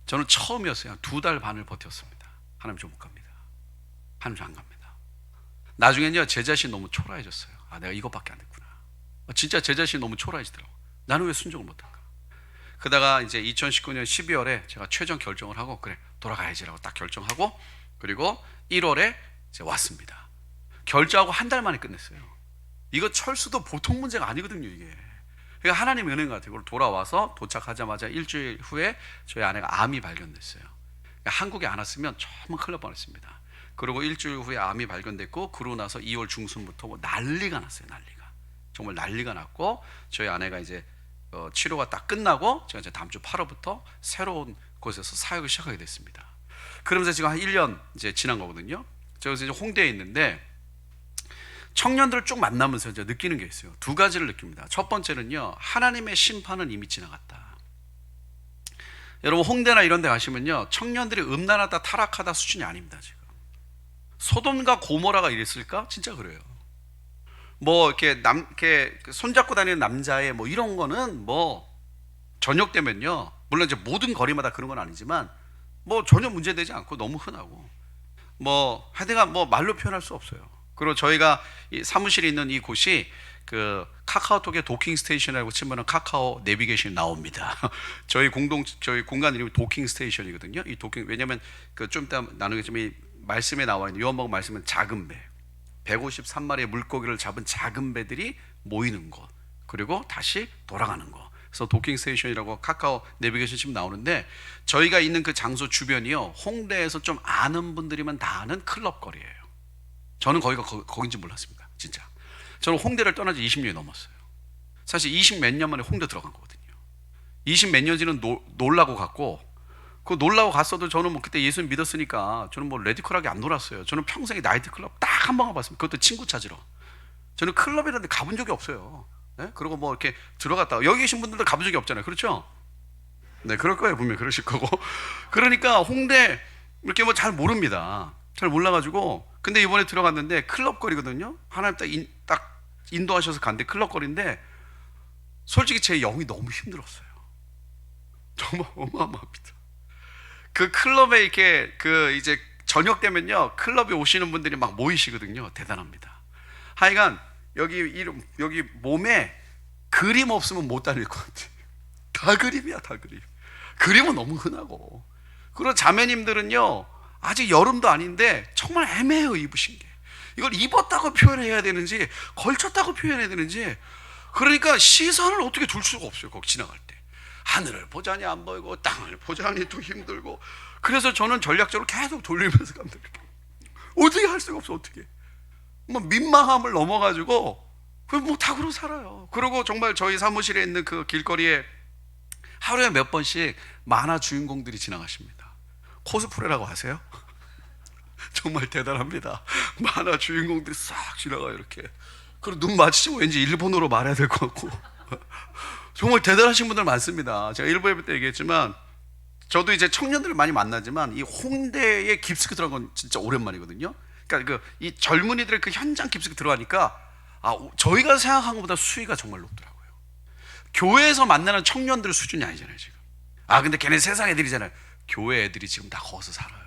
저는 처음이었어요. 2달 반을 버텼습니다. 하나님 저 못 갑니다. 하나님 저 안 갑니다. 나중엔요 제 자신이 너무 초라해졌어요. 내가 이것밖에 안 됐구나. 진짜 제 자신이 너무 초라해지더라고. 나는 왜 순종을 못할까? 그러다가 이제 2019년 12월에 제가 최종 결정을 하고, 그래 돌아가야지라고 딱 결정하고, 그리고 1월에 이제 왔습니다. 결정하고 한 달 만에 끝냈어요. 이거 철수도 보통 문제가 아니거든요 이게. 그러니까 하나님의 은혜인 것 같아요. 그걸 돌아와서 도착하자마자 일주일 후에 저희 아내가 암이 발견됐어요. 그러니까 한국에 안 왔으면 정말 큰일 날 뻔했습니다. 그리고 일주일 후에 암이 발견됐고, 그러고 나서 2월 중순부터 뭐 난리가 났어요. 정말 난리가 났고, 저희 아내가 이제 치료가 딱 끝나고 제가 이제 다음 주 8월부터 새로운 곳에서 사역을 시작하게 됐습니다. 그러면서 지금 한 1년 이제 지난 거거든요. 제가 이제 홍대에 있는데 청년들을 쭉 만나면서 이제 느끼는 게 있어요. 2가지를 느낍니다. 첫 번째는요, 하나님의 심판은 이미 지나갔다. 여러분 홍대나 이런 데 가시면요 청년들이 음란하다 타락하다 수준이 아닙니다. 지금 소돔과 고모라가 이랬을까? 진짜 그래요. 뭐 이렇게 손잡고 다니는 남자의 뭐 이런 거는 뭐 저녁 되면요, 물론 이제 모든 거리마다 그런 건 아니지만 뭐 전혀 문제되지 않고 너무 흔하고, 뭐 하여튼간 뭐 말로 표현할 수 없어요. 그리고 저희가 이 사무실에 있는 이 곳이 그 카카오톡에 도킹 스테이션이라고 치면은 카카오 내비게이션이 나옵니다. 저희 공간 이름이 도킹 스테이션이거든요. 이 도킹, 왜냐면 그 좀 이따 나누겠지만 이 말씀에 나와 있는 요한복음 말씀은 작은 배, 153마리의 물고기를 잡은 작은 배들이 모이는 곳, 그리고 다시 돌아가는 곳. 그래서 도킹 스테이션이라고 카카오 내비게이션 치면 나오는데, 저희가 있는 그 장소 주변이요, 홍대에서 좀 아는 분들이면 다 아는 클럽 거리예요. 저는 거기가 거긴지 몰랐습니다. 진짜. 저는 홍대를 떠난 지 20년이 넘었어요. 사실 20 몇 년 만에 홍대 들어간 거거든요. 20 몇 년 전에는 놀라고 갔고, 그 놀라고 갔어도 저는 뭐 그때 예수님 믿었으니까 저는 뭐 레디컬하게 안 놀았어요. 저는 평생에 나이트클럽 딱 한 번 가봤습니다. 그것도 친구 찾으러. 저는 클럽이라는 데 가본 적이 없어요. 네? 그리고 뭐 이렇게 들어갔다가, 여기 계신 분들도 가본 적이 없잖아요. 그렇죠? 네, 그럴 거예요. 분명히 그러실 거고. 그러니까 홍대 이렇게 뭐 잘 모릅니다. 잘 몰라가지고. 근데 이번에 들어갔는데 클럽 거리거든요. 하나님 딱 인도하셔서 간데 클럽 거리인데, 솔직히 제 영이 너무 힘들었어요. 정말 어마어마합니다. 그 클럽에 이렇게 그 이제 저녁 되면요, 클럽에 오시는 분들이 막 모이시거든요. 대단합니다. 하여간 여기 몸에 그림 없으면 못 다닐 것 같아요. 다 그림이야, 다 그림. 그림은 너무 흔하고. 그리고 자매님들은요, 아직 여름도 아닌데 정말 애매해요, 입으신 게. 이걸 입었다고 표현해야 되는지 걸쳤다고 표현해야 되는지. 그러니까 시선을 어떻게 둘 수가 없어요. 거기 지나갈 때 하늘을 보자니 안 보이고 땅을 보자니 또 힘들고. 그래서 저는 전략적으로 계속 돌리면서 갑니다. 어떻게 할 수가 없어. 어떻게 뭐 민망함을 넘어가지고 뭐 다 그러고 살아요. 그리고 정말 저희 사무실에 있는 그 길거리에 하루에 몇 번씩 만화 주인공들이 지나가십니다. 코스프레라고 하세요? 정말 대단합니다. 만화 주인공들이 싹 지나가요, 이렇게. 그리고 눈 마주치면 왠지 일본어로 말해야 될 것 같고. 정말 대단하신 분들 많습니다. 제가 일부 예배 때 얘기했지만, 저도 이제 청년들을 많이 만나지만 이 홍대에 깊숙이 들어간 건 진짜 오랜만이거든요. 그러니까 이 젊은이들의 그 현장 깊숙이 들어가니까, 저희가 생각한 것보다 수위가 정말 높더라고요. 교회에서 만나는 청년들 수준이 아니잖아요, 지금. 근데 걔네 세상 애들이잖아요. 교회 애들이 지금 다 거기서 살아요.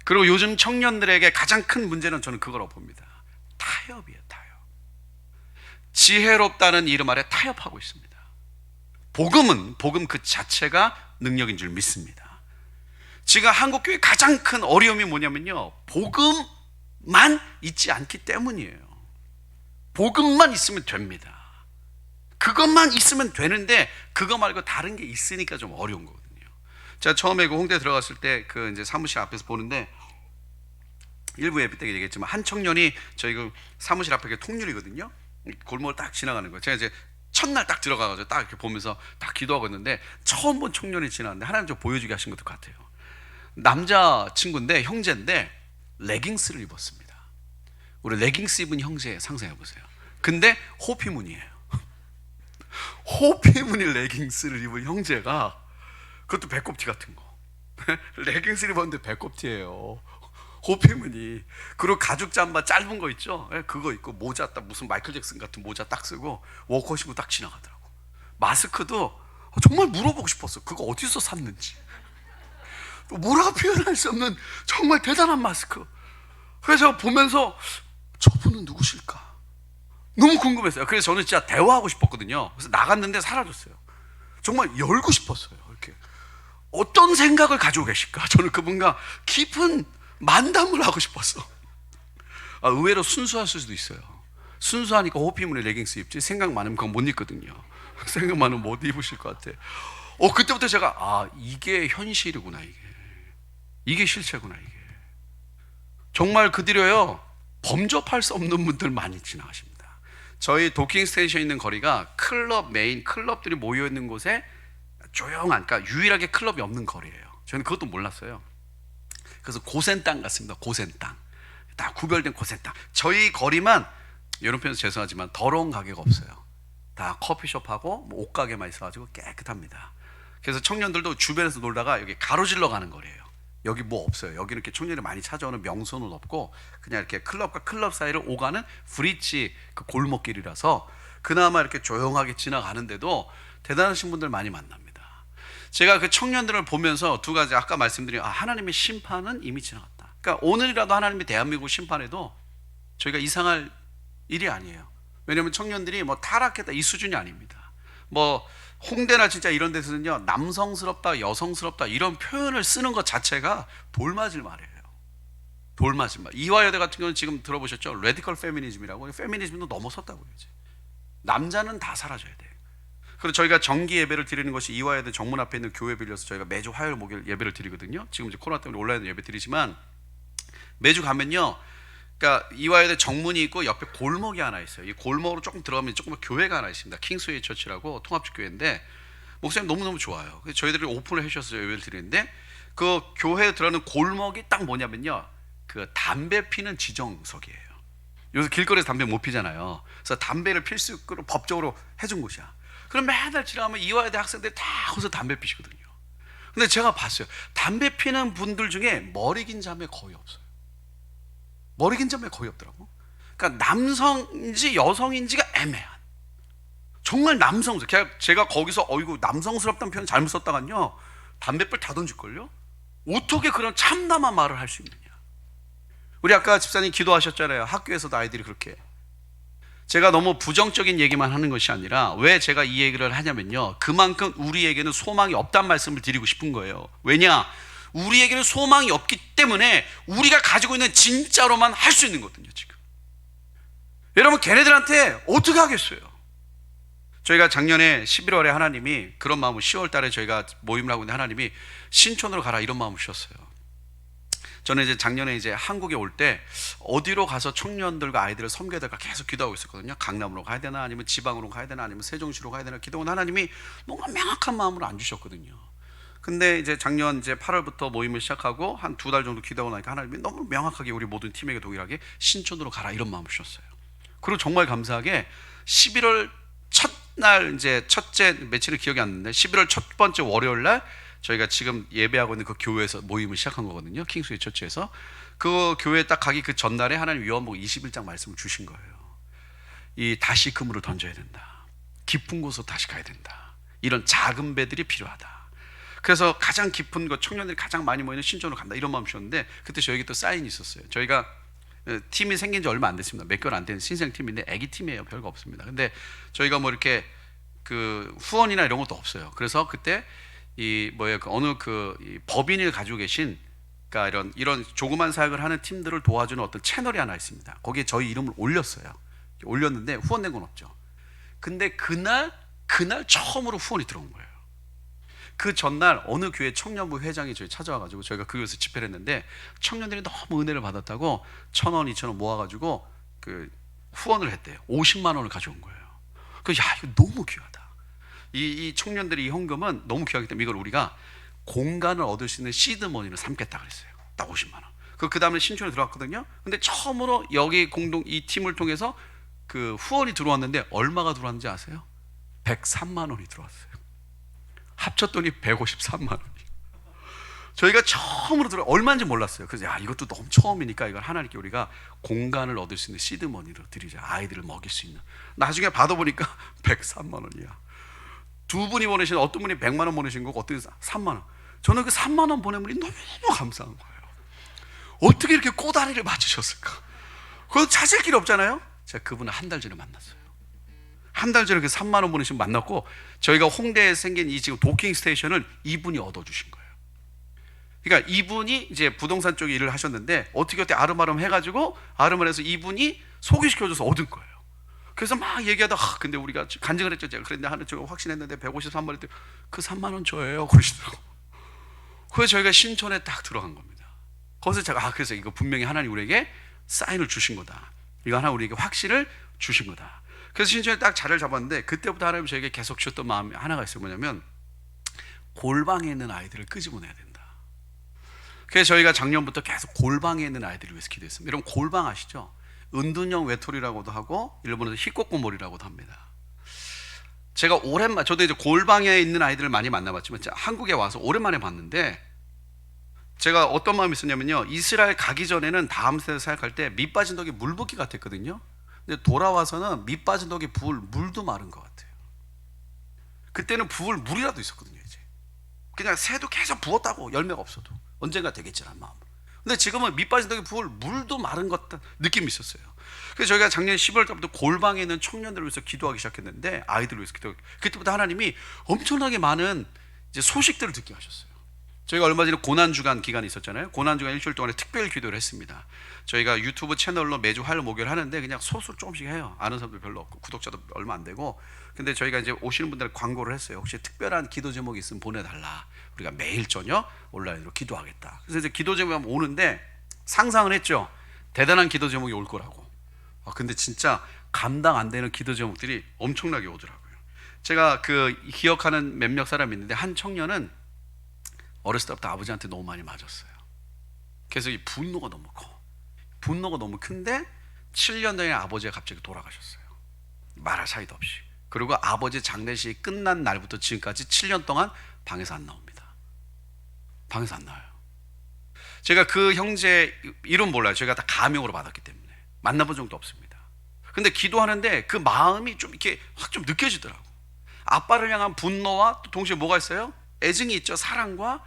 그리고 요즘 청년들에게 가장 큰 문제는 저는 그거라고 봅니다. 타협이에요, 타협. 지혜롭다는 이름 아래 타협하고 있습니다. 복음 그 자체가 능력인 줄 믿습니다. 지금 한국교회의 가장 큰 어려움이 뭐냐면요, 복음만 있지 않기 때문이에요. 복음만 있으면 됩니다. 그것만 있으면 되는데, 그거 말고 다른 게 있으니까 좀 어려운 거거든요. 제가 처음에 그 홍대 들어갔을 때 그 이제 사무실 앞에서 보는데, 일부 예배 때 얘기했지만 한 청년이 저희 그 사무실 앞에 그 통유리거든요. 골목을 딱 지나가는 거예요. 제가 이제 첫날 딱 들어가가지고 딱 이렇게 보면서 딱 기도하고 있는데, 처음 본 청년이 지나갔는데 하나님 좀 보여주게 하신 것도 같아요. 남자 친구인데, 형제인데 레깅스를 입었습니다. 우리 레깅스 입은 형제 상상해 보세요. 근데 호피무늬예요. 호피무늬 레깅스를 입은 형제가, 그것도 배꼽티 같은 거. 레깅스를 입었는데 배꼽티예요. 호피무늬. 그리고 가죽 잠바 짧은 거 있죠? 그거 입고 모자 딱 무슨 마이클 잭슨 같은 모자 딱 쓰고 워커 신고 딱 지나가더라고. 마스크도 정말 물어보고 싶었어. 그거 어디서 샀는지. 뭐라고 표현할 수 없는 정말 대단한 마스크. 그래서 보면서 저분은 누구실까? 너무 궁금했어요. 그래서 저는 진짜 대화하고 싶었거든요. 그래서 나갔는데 사라졌어요. 정말 열고 싶었어요. 이렇게 어떤 생각을 가지고 계실까? 저는 그분과 깊은 만담을 하고 싶었어. 의외로 순수했을 수도 있어요. 순수하니까 호피무늬 레깅스 입지, 생각 많으면 그건 못 입거든요. 생각 많으면 못 입으실 것 같아. 그때부터 제가 이게 현실이구나, 이게 실체구나, 이게. 정말 그들여요, 범접할 수 없는 분들 많이 지나가십니다. 저희 도킹 스테이션에 있는 거리가 메인 클럽들이 모여 있는 곳에 조용한, 그러니까 유일하게 클럽이 없는 거리예요. 저는 그것도 몰랐어요. 그래서 고센 땅 같습니다. 고센 땅, 다 구별된 고센 땅. 저희 거리만, 이런 표현해서 죄송하지만 더러운 가게가 없어요. 다 커피숍하고 뭐 옷가게만 있어가지고 깨끗합니다. 그래서 청년들도 주변에서 놀다가 여기 가로질러 가는 거리예요. 여기 뭐 없어요. 여기는 이렇게 청년이 많이 찾아오는 명소는 없고, 그냥 이렇게 클럽과 클럽 사이를 오가는 브릿지 그 골목길이라서 그나마 이렇게 조용하게 지나가는데도 대단하신 분들 많이 만납니다. 제가 그 청년들을 보면서 두 가지, 아까 말씀드린 하나님의 심판은 이미 지나갔다. 그러니까 오늘이라도 하나님이 대한민국 심판해도 저희가 이상할 일이 아니에요. 왜냐하면 청년들이 뭐 타락했다 이 수준이 아닙니다. 뭐 홍대나 진짜 이런 데서는요, 남성스럽다, 여성스럽다 이런 표현을 쓰는 것 자체가 돌맞을 말이에요. 돌맞을 말. 이화여대 같은 경우는 지금 들어보셨죠? 레디컬 페미니즘이라고. 페미니즘도 넘어섰다고요. 이제 남자는 다 사라져야 돼요. 그리고 저희가 정기 예배를 드리는 것이 이화여대 정문 앞에 있는 교회 빌려서 저희가 매주 화요일 목요일 예배를 드리거든요. 지금 이제 코로나 때문에 온라인으로 예배 드리지만 매주 가면요, 그러니까 이화여대 정문이 있고 옆에 골목이 하나 있어요. 이 골목으로 조금 들어가면 조금 교회가 하나 있습니다. 킹스웨이 처치라고 통합적 교회인데 목사님 너무너무 좋아요. 그래서 저희들이 오픈을 해주셨어요. 예배를 드리는데 그 교회에 들어가는 골목이 딱 뭐냐면요, 그 담배 피는 지정석이에요. 요새 길거리에서 담배 못 피잖아요. 그래서 담배를 필 수 있도록 법적으로 해준 곳이야. 그럼 매달 지나가면 이화여대 학생들이 다 거기서 담배 피시거든요. 근데 제가 봤어요. 담배 피는 분들 중에 머리 긴 자매 거의 없어요. 머리 긴 자매 거의 없더라고. 그러니까 남성인지 여성인지가 애매한, 정말 남성스러워. 제가 거기서 어이구 남성스럽다는 표현 잘못 썼다간요, 담배불 다 던질걸요. 어떻게 그런 참담한 말을 할 수 있느냐. 우리 아까 집사님 기도하셨잖아요. 학교에서도 아이들이 그렇게. 제가 너무 부정적인 얘기만 하는 것이 아니라 왜 제가 이 얘기를 하냐면요, 그만큼 우리에게는 소망이 없다는 말씀을 드리고 싶은 거예요. 왜냐? 우리에게는 소망이 없기 때문에 우리가 가지고 있는 진짜로만 할 수 있는 거거든요. 지금 여러분, 걔네들한테 어떻게 하겠어요? 저희가 작년에 11월에 하나님이 그런 마음을, 10월 달에 저희가 모임을 하고 있는데 하나님이 신촌으로 가라 이런 마음을 주셨어요. 저는 이제 작년에 이제 한국에 올 때 어디로 가서 청년들과 아이들을 섬겨야 될까 계속 기도하고 있었거든요. 강남으로 가야 되나, 아니면 지방으로 가야 되나, 아니면 세종시로 가야 되나 기도는 하나님이 뭔가 명확한 마음으로 안 주셨거든요. 근데 이제 작년 이제 8월부터 모임을 시작하고 한 2달 정도 기도하고 나니까 하나님이 너무 명확하게 우리 모든 팀에게 동일하게 신촌으로 가라 이런 마음을 주셨어요. 그리고 정말 감사하게 11월 첫날, 이제 첫째 며칠은 기억이 안 나는데 11월 첫 번째 월요일 날 저희가 지금 예배하고 있는 그 교회에서 모임을 시작한 거거든요. 킹스웨이 처치에서. 그 교회에 딱 가기 그 전날에 하나님 요한복음 21장 말씀을 주신 거예요. 이 다시 그물을 던져야 된다. 깊은 곳으로 다시 가야 된다. 이런 작은 배들이 필요하다. 그래서 가장 깊은 곳, 청년들이 가장 많이 모이는 신촌으로 간다 이런 마음 주셨는데, 그때 저에게 또 사인이 있었어요. 저희가 팀이 생긴 지 얼마 안 됐습니다. 몇 개월 안 된 신생 팀인데 애기 팀이에요. 별거 없습니다. 근데 저희가 뭐 이렇게 그 후원이나 이런 것도 없어요. 그래서 그때 이 뭐예요, 어느 이 법인을 가지고 계신, 그러니까 이런 조그만 사역을 하는 팀들을 도와주는 어떤 채널이 하나 있습니다. 거기에 저희 이름을 올렸어요. 올렸는데 후원된 건 없죠. 근데 그날 처음으로 후원이 들어온 거예요. 그 전날 어느 교회 청년부 회장이 저희 찾아와가지고 저희가 그 교회에서 집회를 했는데 청년들이 너무 은혜를 받았다고 1,000원, 2,000원 모아가지고 그 후원을 했대요. 50만 원을 가져온 거예요. 그래서 야, 이거 너무 귀하다. 이 청년들이 이 헌금은 너무 귀하기 때문에 이걸 우리가 공간을 얻을 수 있는 시드머니를 삼겠다 그랬어요. 딱 50만 원. 그 다음에 신촌에 들어갔거든요. 근데 처음으로 여기 이 팀을 통해서 그 후원이 들어왔는데 얼마가 들어왔는지 아세요? 103만 원이 들어왔어요. 합쳤더니 153만 원이. 저희가 처음으로 얼마인지 몰랐어요. 그래서 야, 이것도 너무 처음이니까 이걸 하나님께 우리가 공간을 얻을 수 있는 시드머니로 드리자. 아이들을 먹일 수 있는. 나중에 받아보니까 103만 원이야. 두 분이 보내신, 어떤 분이 100만 원 보내신 거고 어떤 분이 3만 원. 저는 그 3만 원 보낸 분이 너무 감사한 거예요. 어떻게 이렇게 꼬다리를 맞추셨을까? 그거 찾을 길이 없잖아요. 제가 그분을 한 달 전에 만났어요. 한 달 전에 그 3만 원 보내신 분 만났고, 저희가 홍대에 생긴 이 지금 도킹 스테이션을 이분이 얻어주신 거예요. 그러니까 이분이 이제 부동산 쪽에 일을 하셨는데 어떻게 아름아름 해가지고 아름아름해서 이분이 소개시켜줘서 얻은 거예요. 그래서 막 얘기하다가 근데 우리가 간증을 했죠. 제가 그랬는데 하는 쪽 확신했는데 153만 원, 그 3만 원 저예요 그러시더라고. 그래서 저희가 신촌에 딱 들어간 겁니다. 거기서 제가 그래서 이거 분명히 하나님 우리에게 사인을 주신 거다. 이거 하나 우리에게 확신을 주신 거다. 그래서 신촌에 딱 자리를 잡았는데 그때부터 하나님 저에게 계속 주셨던 마음이 하나가 있어요. 뭐냐면 골방에 있는 아이들을 끄집어내야 된다. 그래서 저희가 작년부터 계속 골방에 있는 아이들을 위해서 기도했습니다. 여러분 골방 아시죠? 은둔형 외톨이라고도 하고 일본에서 히코코모리라고도 합니다. 제가 오랜만에, 저도 이제 골방에 있는 아이들을 많이 만나봤지만 한국에 와서 오랜만에 봤는데 제가 어떤 마음이 있었냐면요, 이스라엘 가기 전에는 다음 세대 생각할 때 밑 빠진 덕이 물 붓기 같았거든요. 근데 돌아와서는 밑 빠진 덕이 부을 물도 마른 것 같아요. 그때는 부을 물이라도 있었거든요. 이제 그냥 새도 계속 부었다고, 열매가 없어도 언젠가 되겠지라는 마음으로. 근데 지금은 밑 빠진 덕에 부을 물도 마른 것 같은 느낌이 있었어요. 그래서 저희가 작년 12월 달부터 골방에 있는 청년들을 위해서 기도하기 시작했는데, 아이들을 위해서 기도하기, 그때부터 하나님이 엄청나게 많은 이제 소식들을 듣게 하셨어요. 저희가 얼마 전에 고난주간 기간이 있었잖아요. 고난주간 일주일 동안에 특별 기도를 했습니다. 저희가 유튜브 채널로 매주 화요일 목요일 하는데 그냥 소수 조금씩 해요. 아는 사람도 별로 없고 구독자도 얼마 안 되고. 근데 저희가 이제 오시는 분들 광고를 했어요. 혹시 특별한 기도 제목이 있으면 보내달라, 우리가 매일 저녁 온라인으로 기도하겠다. 그래서 이제 기도 제목이 오는데 상상을 했죠. 대단한 기도 제목이 올 거라고. 근데 진짜 감당 안 되는 기도 제목들이 엄청나게 오더라고요. 제가 그 기억하는 몇몇 사람이 있는데, 한 청년은 어렸을 때부터 아버지한테 너무 많이 맞았어요. 그래서 이 분노가 너무 커. 분노가 너무 큰데 7년 전에 아버지가 갑자기 돌아가셨어요. 말할 사이도 없이. 그리고 아버지 장례식이 끝난 날부터 지금까지 7년 동안 방에서 안 나옵니다. 방에서 안 나와요. 제가 그 형제 이름 몰라요. 저희가 다 가명으로 받았기 때문에 만나본 적도 없습니다. 근데 기도하는데 그 마음이 좀 이렇게 확 좀 느껴지더라고. 아빠를 향한 분노와 또 동시에 뭐가 있어요? 애증이 있죠. 사랑과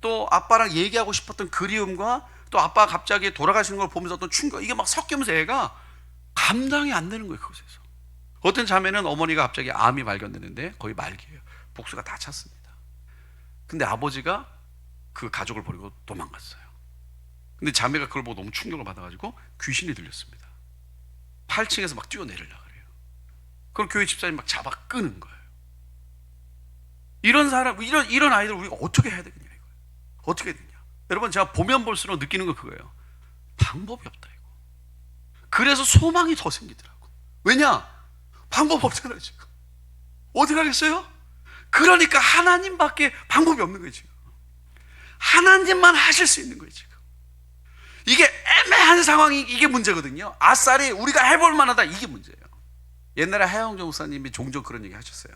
또 아빠랑 얘기하고 싶었던 그리움과 또 아빠가 갑자기 돌아가시는 걸 보면서 어떤 충격, 이게 막 섞이면서 애가 감당이 안 되는 거예요. 그곳에서 어떤 자매는 어머니가 갑자기 암이 발견되는데 거의 말기예요. 복수가 다 찼습니다. 근데 아버지가 그 가족을 버리고 도망갔어요. 근데 자매가 그걸 보고 너무 충격을 받아가지고 귀신이 들렸습니다. 8층에서 막 뛰어내리려고 그래요. 그럼 교회 집사님 막 잡아 끄는 거예요. 이런 사람, 이런 아이들 우리가 어떻게 해야 되겠냐, 이거예요. 어떻게 해야 되냐. 여러분, 제가 보면 볼수록 느끼는 거 그거예요. 방법이 없다, 이거. 그래서 소망이 더 생기더라고. 왜냐? 방법 없잖아요, 지금. 어떻게 하겠어요? 그러니까 하나님밖에 방법이 없는 거예요, 지금. 하나님만 하실 수 있는 거예요, 지금. 이게 애매한 상황이, 이게 문제거든요. 아싸리 우리가 해볼 만하다, 이게 문제예요. 옛날에 하영정 목사님이 종종 그런 얘기 하셨어요.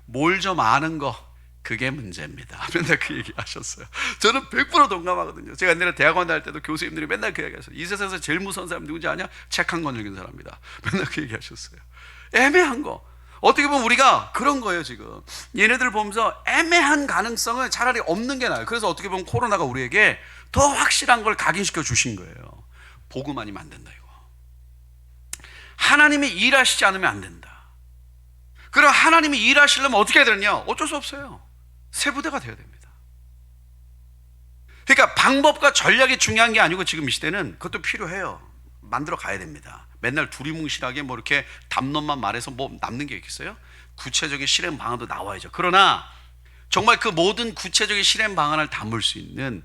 뭘 좀 아는 거, 그게 문제입니다. 맨날 그 얘기 하셨어요. 저는 100% 동감하거든요. 제가 옛날에 대학원 다닐 때도 교수님들이 맨날 그 얘기 하셨어요. 이 세상에서 제일 무서운 사람 누군지 아냐? 책 한 권 읽은 사람입니다. 맨날 그 얘기 하셨어요. 애매한 거. 어떻게 보면 우리가 그런 거예요, 지금. 얘네들 보면서 애매한 가능성은 차라리 없는 게 나아요. 그래서 어떻게 보면 코로나가 우리에게 더 확실한 걸 각인시켜 주신 거예요. 복음 아니면 안 된다, 이거. 하나님이 일하시지 않으면 안 된다. 그럼 하나님이 일하시려면 어떻게 해야 되느냐? 어쩔 수 없어요. 세 부대가 되어야 됩니다. 그러니까 방법과 전략이 중요한 게 아니고, 지금 이 시대는 그것도 필요해요. 만들어 가야 됩니다. 맨날 두리뭉실하게 뭐 이렇게 담론만 말해서 뭐 남는 게 있겠어요? 구체적인 실행 방안도 나와야죠. 그러나 정말 그 모든 구체적인 실행 방안을 담을 수 있는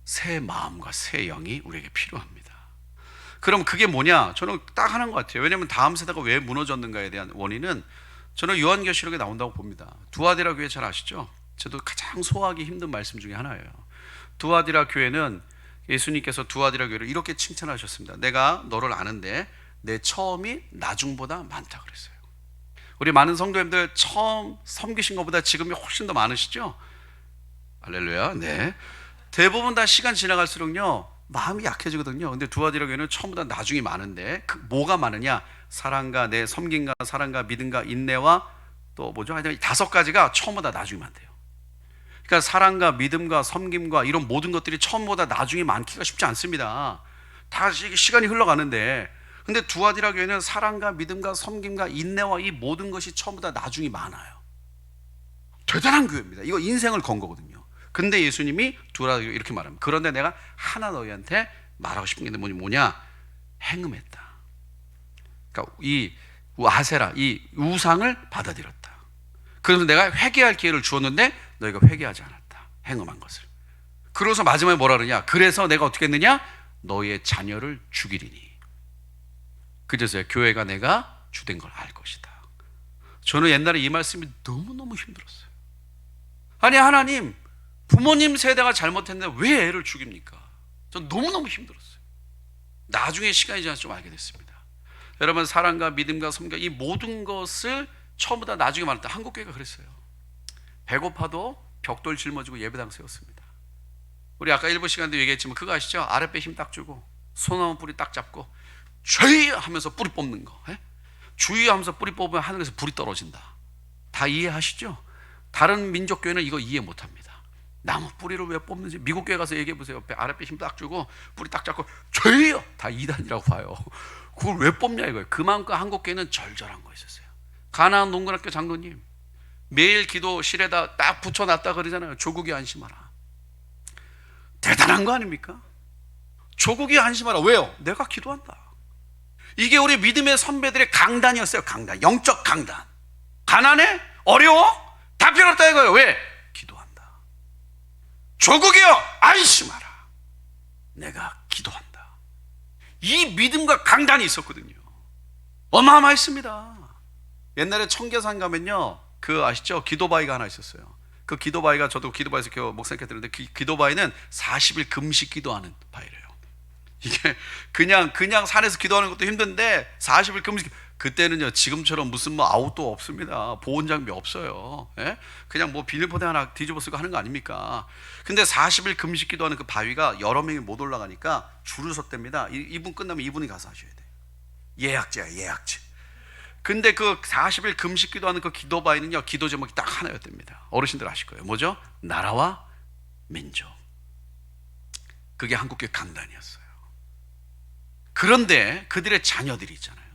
새 마음과 새 영이 우리에게 필요합니다. 그럼 그게 뭐냐? 저는 딱 하나인 것 같아요. 왜냐하면 다음 세대가 왜 무너졌는가에 대한 원인은 저는 요한계시록에 나온다고 봅니다. 두아디라 교회 잘 아시죠? 저도 가장 소화하기 힘든 말씀 중에 하나예요. 두아디라 교회는 예수님께서 두아디라 교회를 이렇게 칭찬하셨습니다. 내가 너를 아는데 내 처음이 나중보다 많다 그랬어요. 우리 많은 성도님들 처음 섬기신 것보다 지금이 훨씬 더 많으시죠? 할렐루야. 네. 대부분 다 시간 지나갈수록요 마음이 약해지거든요. 근데 두아디라 교회는 처음보다 나중이 많은데 뭐가 많으냐? 사랑과 내 섬김과 사랑과 믿음과 인내와 또 뭐죠? 하여튼 5가지가 처음보다 나중이 많대요. 그러니까 사랑과 믿음과 섬김과 이런 모든 것들이 처음보다 나중이 많기가 쉽지 않습니다. 다 시간이 흘러가는데, 근데 두아디라 교회는 사랑과 믿음과 섬김과 인내와 이 모든 것이 처음보다 나중이 많아요. 대단한 교회입니다. 이거 인생을 건 거거든요. 근데 예수님이 두아디라 교회 이렇게 말합니다. 그런데 내가 하나 너희한테 말하고 싶은 게 뭐냐? 행음했다. 그러니까 이 아세라, 이 우상을 받아들였다. 그래서 내가 회개할 기회를 주었는데 너희가 회개하지 않았다. 행음한 것을. 그러고서 마지막에 뭐라 그러냐? 그래서 내가 어떻게 했느냐? 너희의 자녀를 죽이리니. 그래서 교회가 내가 주된 걸 알 것이다. 저는 옛날에 이 말씀이 너무너무 힘들었어요. 아니, 하나님, 부모님 세대가 잘못했는데 왜 애를 죽입니까? 전 너무너무 힘들었어요. 나중에 시간이 지나서 좀 알게 됐습니다. 여러분, 사랑과 믿음과 섬김, 이 모든 것을 처음보다 나중에 말할 때 한국교회가 그랬어요. 배고파도 벽돌 짊어지고 예배당 세웠습니다. 우리 아까 일부 시간도 얘기했지만 그거 아시죠? 아랫배 힘 딱 주고 소나무 뿌리 딱 잡고 주의 하면서 뿌리 뽑는 거. 주의 하면서 뿌리 뽑으면 하늘에서 불이 떨어진다. 다 이해하시죠? 다른 민족 교회는 이거 이해 못합니다. 나무 뿌리를 왜 뽑는지 미국 교회 가서 얘기해 보세요. 아랫배 힘 딱 주고 뿌리 딱 잡고 죄요 다 이단이라고 봐요. 그걸 왜 뽑냐 이거예요. 그만큼 한국 교회는 절절한 거 있었어요. 가나안 농군학교 장로님 매일 기도실에다 딱 붙여놨다 그러잖아요. 조국이 안심하라. 대단한 거 아닙니까? 조국이 안심하라. 왜요? 내가 기도한다. 이게 우리 믿음의 선배들의 강단이었어요. 강단, 영적 강단. 가난해? 어려워? 다 필요 없다 이거예요. 왜? 기도한다. 조국이여 안심하라. 내가 기도한다. 이 믿음과 강단이 있었거든요. 어마어마했습니다. 옛날에 청계산 가면요, 그 아시죠? 기도바위가 하나 있었어요. 그 기도바위가, 저도 기도바위에서 목사님께 들었는데 그 기도바위는 40일 금식 기도하는 바위래요. 이게 그냥 산에서 기도하는 것도 힘든데 40일 금식. 그때는요 지금처럼 무슨 뭐 아웃도 없습니다. 보온 장비 없어요. 예? 그냥 뭐 비닐포대 하나 뒤집어 쓰고 하는 거 아닙니까? 근데 40일 금식 기도하는 그 바위가 여러 명이 못 올라가니까 줄을 섰답니다. 이분 끝나면 이분이 가서 하셔야 돼. 예약제야, 예약제. 근데 그 40일 금식 기도하는 그 기도 바위는요 기도 제목이 딱 하나였답니다. 어르신들 아실 거예요. 뭐죠? 나라와 민족. 그게 한국교회 강단이었어요. 그런데 그들의 자녀들이 있잖아요.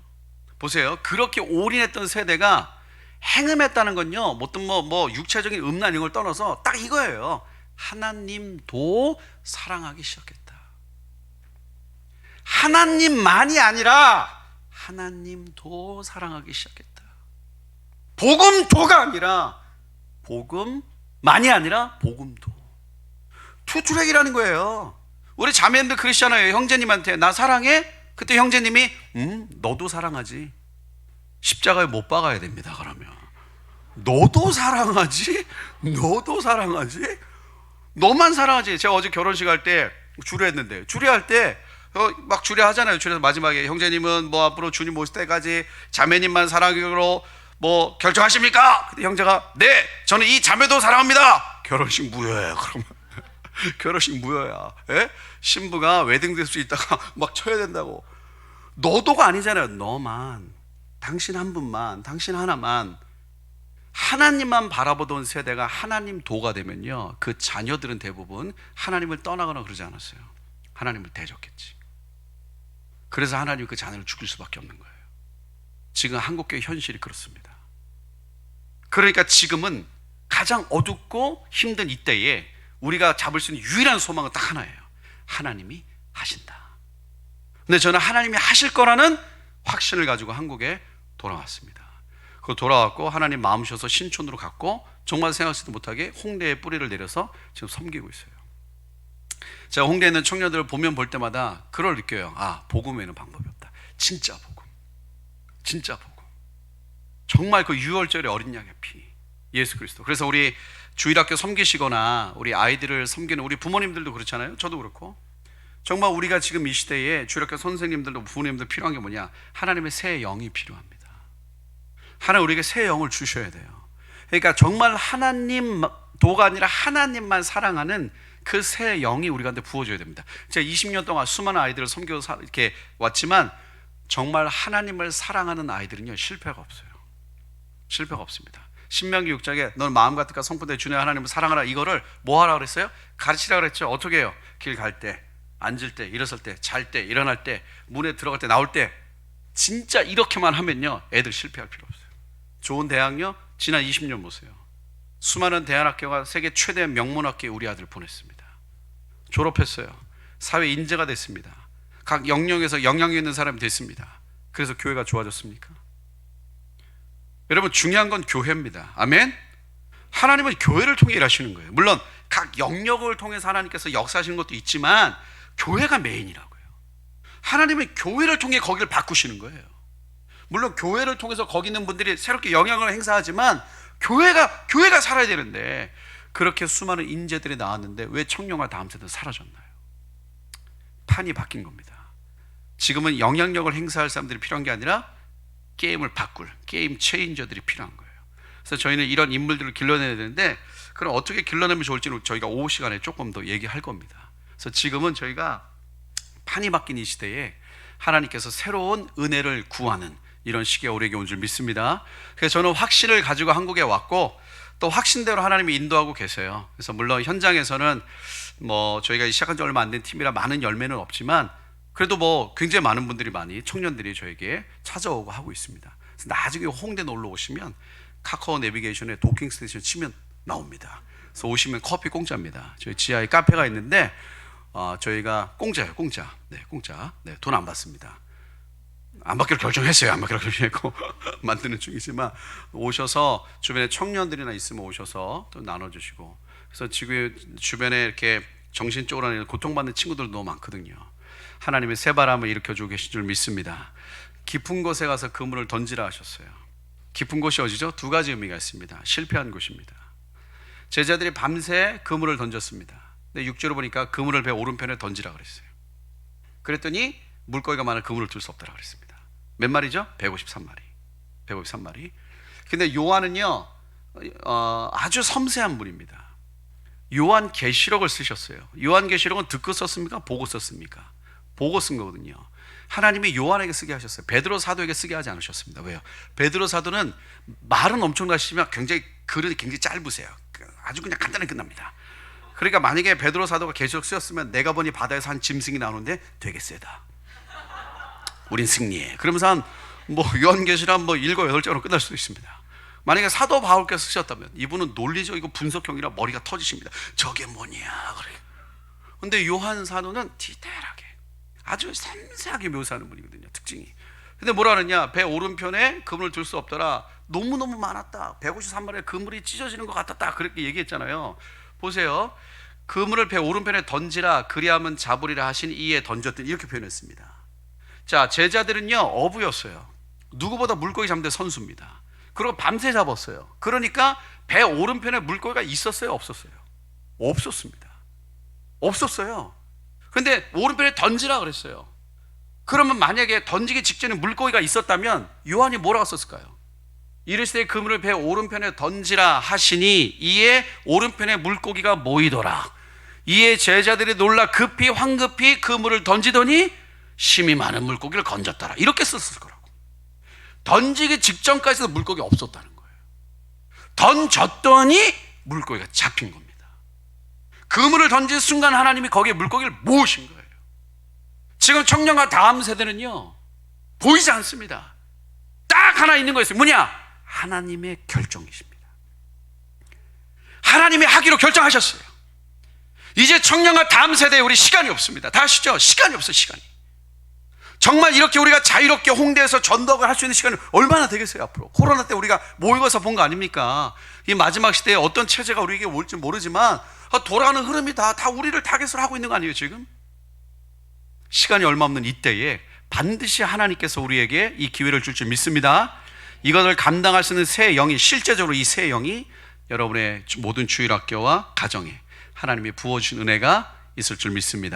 보세요. 그렇게 올인했던 세대가 행음했다는 건요, 어떤 뭐 육체적인 음란 이런 걸 떠나서 딱 이거예요. 하나님도 사랑하기 시작했다. 하나님만이 아니라 하나님도 사랑하기 시작했다. 복음도가 아니라 복음만이 아니라 복음도. 투트랙이라는 거예요. 우리 자매님들 그러시잖아요. 형제님한테 나 사랑해? 그때 형제님이 너도 사랑하지. 십자가에 못 박아야 됩니다. 그러면 너도 사랑하지? 너도 사랑하지? 너만 사랑하지. 제가 어제 결혼식 할 때 주례했는데, 주례할 때 막 주례하잖아요. 주례에서 마지막에 형제님은 뭐 앞으로 주님 오실 때까지 자매님만 사랑하기로 뭐 결정하십니까? 근데 형제가 네, 저는 이 자매도 사랑합니다. 결혼식 무효예요. 그러면 결혼식 무효야. 예? 신부가 웨딩드레스 있다가 막 쳐야 된다고. 너도가 아니잖아요. 너만, 당신 한 분만, 당신 하나만. 하나님만 바라보던 세대가 하나님 도가 되면요, 그 자녀들은 대부분 하나님을 떠나거나 그러지 않았어요. 하나님을 대적했지. 그래서 하나님이 그 자녀를 죽일 수밖에 없는 거예요. 지금 한국교회 현실이 그렇습니다. 그러니까 지금은 가장 어둡고 힘든 이때에 우리가 잡을 수 있는 유일한 소망은 딱 하나예요. 하나님이 하신다. 근데 저는 하나님이 하실 거라는 확신을 가지고 한국에 돌아왔습니다. 그 돌아왔고 하나님 마음 주셔서 신촌으로 갔고 정말 생각지도 못하게 홍대에 뿌리를 내려서 지금 섬기고 있어요. 제가 홍대에 있는 청년들을 보면 볼 때마다 그걸 느껴요. 아, 복음 외에는 방법이 없다. 진짜 복음, 진짜 복음. 정말 그 유월절의 어린 양의 피, 예수 그리스도. 그래서 우리 주일학교 섬기시거나 우리 아이들을 섬기는 우리 부모님들도 그렇잖아요. 저도 그렇고. 정말 우리가 지금 이 시대에 주일학교 선생님들도 부모님들 필요한 게 뭐냐? 하나님의 새 영이 필요합니다. 하나님 우리에게 새 영을 주셔야 돼요. 그러니까 정말 하나님 도가 아니라 하나님만 사랑하는 그 새 영이 우리한테 부어줘야 됩니다. 제가 20년 동안 수많은 아이들을 섬겨서 이렇게 왔지만 정말 하나님을 사랑하는 아이들은요 실패가 없어요. 실패가 없습니다. 신명기 6장에 넌 마음과 뜻과 성품대로 주님 하나님을 사랑하라, 이거를 뭐 하라 그랬어요? 가르치라 그랬죠. 어떻게 해요? 길 갈 때, 앉을 때, 일어설 때, 잘 때, 일어날 때, 문에 들어갈 때, 나올 때. 진짜 이렇게만 하면요 애들 실패할 필요 없어요. 좋은 대학요, 지난 20년 보세요. 수많은 대안학교가 세계 최대 명문학교에 우리 아들 보냈습니다. 졸업했어요. 사회 인재가 됐습니다. 각 영역에서 영향력 있는 사람이 됐습니다. 그래서 교회가 좋아졌습니까? 여러분 중요한 건 교회입니다. 아멘. 하나님은 교회를 통해 일하시는 거예요. 물론 각 영역을 통해서 하나님께서 역사하시는 것도 있지만 교회가 메인이라고요. 하나님은 교회를 통해 거기를 바꾸시는 거예요. 물론 교회를 통해서 거기 있는 분들이 새롭게 영향을 행사하지만 교회가 살아야 되는데, 그렇게 수많은 인재들이 나왔는데 왜 청년과 다음 세대는 사라졌나요? 판이 바뀐 겁니다. 지금은 영향력을 행사할 사람들이 필요한 게 아니라 게임을 바꿀 게임 체인저들이 필요한 거예요. 그래서 저희는 이런 인물들을 길러내야 되는데, 그럼 어떻게 길러내면 좋을지는 저희가 오후 시간에 조금 더 얘기할 겁니다. 그래서 지금은 저희가 판이 바뀐 이 시대에 하나님께서 새로운 은혜를 구하는 이런 시기가 우리에게 온 줄 믿습니다. 그래서 저는 확신을 가지고 한국에 왔고, 또 확신대로 하나님이 인도하고 계세요. 그래서 물론 현장에서는 뭐 저희가 시작한 지 얼마 안 된 팀이라 많은 열매는 없지만 그래도 뭐 굉장히 많은 분들이 많이 청년들이 저에게 찾아오고 하고 있습니다. 그래서 나중에 홍대 놀러 오시면 카카오 내비게이션에 도킹 스테이션 치면 나옵니다. 그래서 오시면 커피 공짜입니다. 저희 지하에 카페가 있는데 저희가 공짜예요. 공짜. 네, 공짜. 네, 돈 안 받습니다. 안 받기로 결정했어요. 안 받기로 결정했고 만드는 중이지만 오셔서 주변에 청년들이나 있으면 오셔서 또 나눠주시고, 그래서 지금 주변에 이렇게 정신적으로 고통받는 친구들도 너무 많거든요. 하나님의 새바람을 일으켜주고 계신 줄 믿습니다. 깊은 곳에 가서 그물을 던지라 하셨어요. 깊은 곳이 어디죠? 두 가지 의미가 있습니다. 실패한 곳입니다. 제자들이 밤새 그물을 던졌습니다. 근데 6절을 보니까 그물을 배 오른편에 던지라 그랬어요. 그랬더니 물고기가 많아 그물을 둘 수 없다고 그랬습니다. 몇 마리죠? 153마리. 153마리. 근데 요한은요, 아주 섬세한 분입니다. 요한 계시록을 쓰셨어요. 요한 계시록은 듣고 썼습니까? 보고 썼습니까? 보고 쓴 거거든요. 하나님이 요한에게 쓰게 하셨어요. 베드로 사도에게 쓰게 하지 않으셨습니다. 왜요? 베드로 사도는 말은 엄청나시지만 굉장히 글은 굉장히 짧으세요. 아주 그냥 간단하게 끝납니다. 그러니까 만약에 베드로 사도가 계시록 쓰였으면 내가 보니 바다에서 한 짐승이 나오는데 되게 세다. 우린 승리해. 그러면서 한 뭐 요한계시록 뭐 7, 8장으로 끝날 수도 있습니다. 만약에 사도 바울께서 쓰셨다면 이분은 논리적이고 분석형이라 머리가 터지십니다. 저게 뭐냐 그래. 근데 요한 사도는 디테일하게 아주 섬세하게 묘사하는 분이거든요. 특징이. 근데 뭐라 하느냐, 배 오른편에 그물을 둘 수 없더라. 너무너무 많았다. 153마리의 그물이 찢어지는 것 같았다. 그렇게 얘기했잖아요. 보세요. 그물을 배 오른편에 던지라 그리하면 잡으리라 하신 이에 던졌더니 이렇게 표현했습니다. 자, 제자들은요 어부였어요. 누구보다 물고기 잡는 데 선수입니다. 그리고 밤새 잡았어요. 그러니까 배 오른편에 물고기가 있었어요? 없었어요? 없었습니다. 없었어요. 근데 오른편에 던지라 그랬어요. 그러면 만약에 던지기 직전에 물고기가 있었다면 요한이 뭐라고 썼을까요? 이르시되 그물을 배 오른편에 던지라 하시니 이에 오른편에 물고기가 모이더라. 이에 제자들이 놀라 급히 황급히 그물을 던지더니 심히 많은 물고기를 건졌더라. 이렇게 썼을 거라고. 던지기 직전까지도 물고기 없었다는 거예요. 던졌더니 물고기가 잡힌 겁니다. 그물을 던진 순간 하나님이 거기에 물고기를 모으신 거예요. 지금 청년과 다음 세대는요 보이지 않습니다. 딱 하나 있는 거였어요. 뭐냐? 하나님의 결정이십니다. 하나님이 하기로 결정하셨어요. 이제 청년과 다음 세대에 우리 시간이 없습니다. 다 아시죠? 시간이 없어요. 시간이. 정말 이렇게 우리가 자유롭게 홍대에서 전도를 할 수 있는 시간은 얼마나 되겠어요? 앞으로 코로나 때 우리가 모여서 본 거 아닙니까? 이 마지막 시대에 어떤 체제가 우리에게 올지 모르지만 돌아가는 흐름이 다 우리를 타겟으로 하고 있는 거 아니에요 지금? 시간이 얼마 없는 이때에 반드시 하나님께서 우리에게 이 기회를 줄 줄 믿습니다. 이것을 감당할 수 있는 새 영이, 실제적으로 이 새 영이 여러분의 모든 주일학교와 가정에 하나님이 부어주신 은혜가 있을 줄 믿습니다.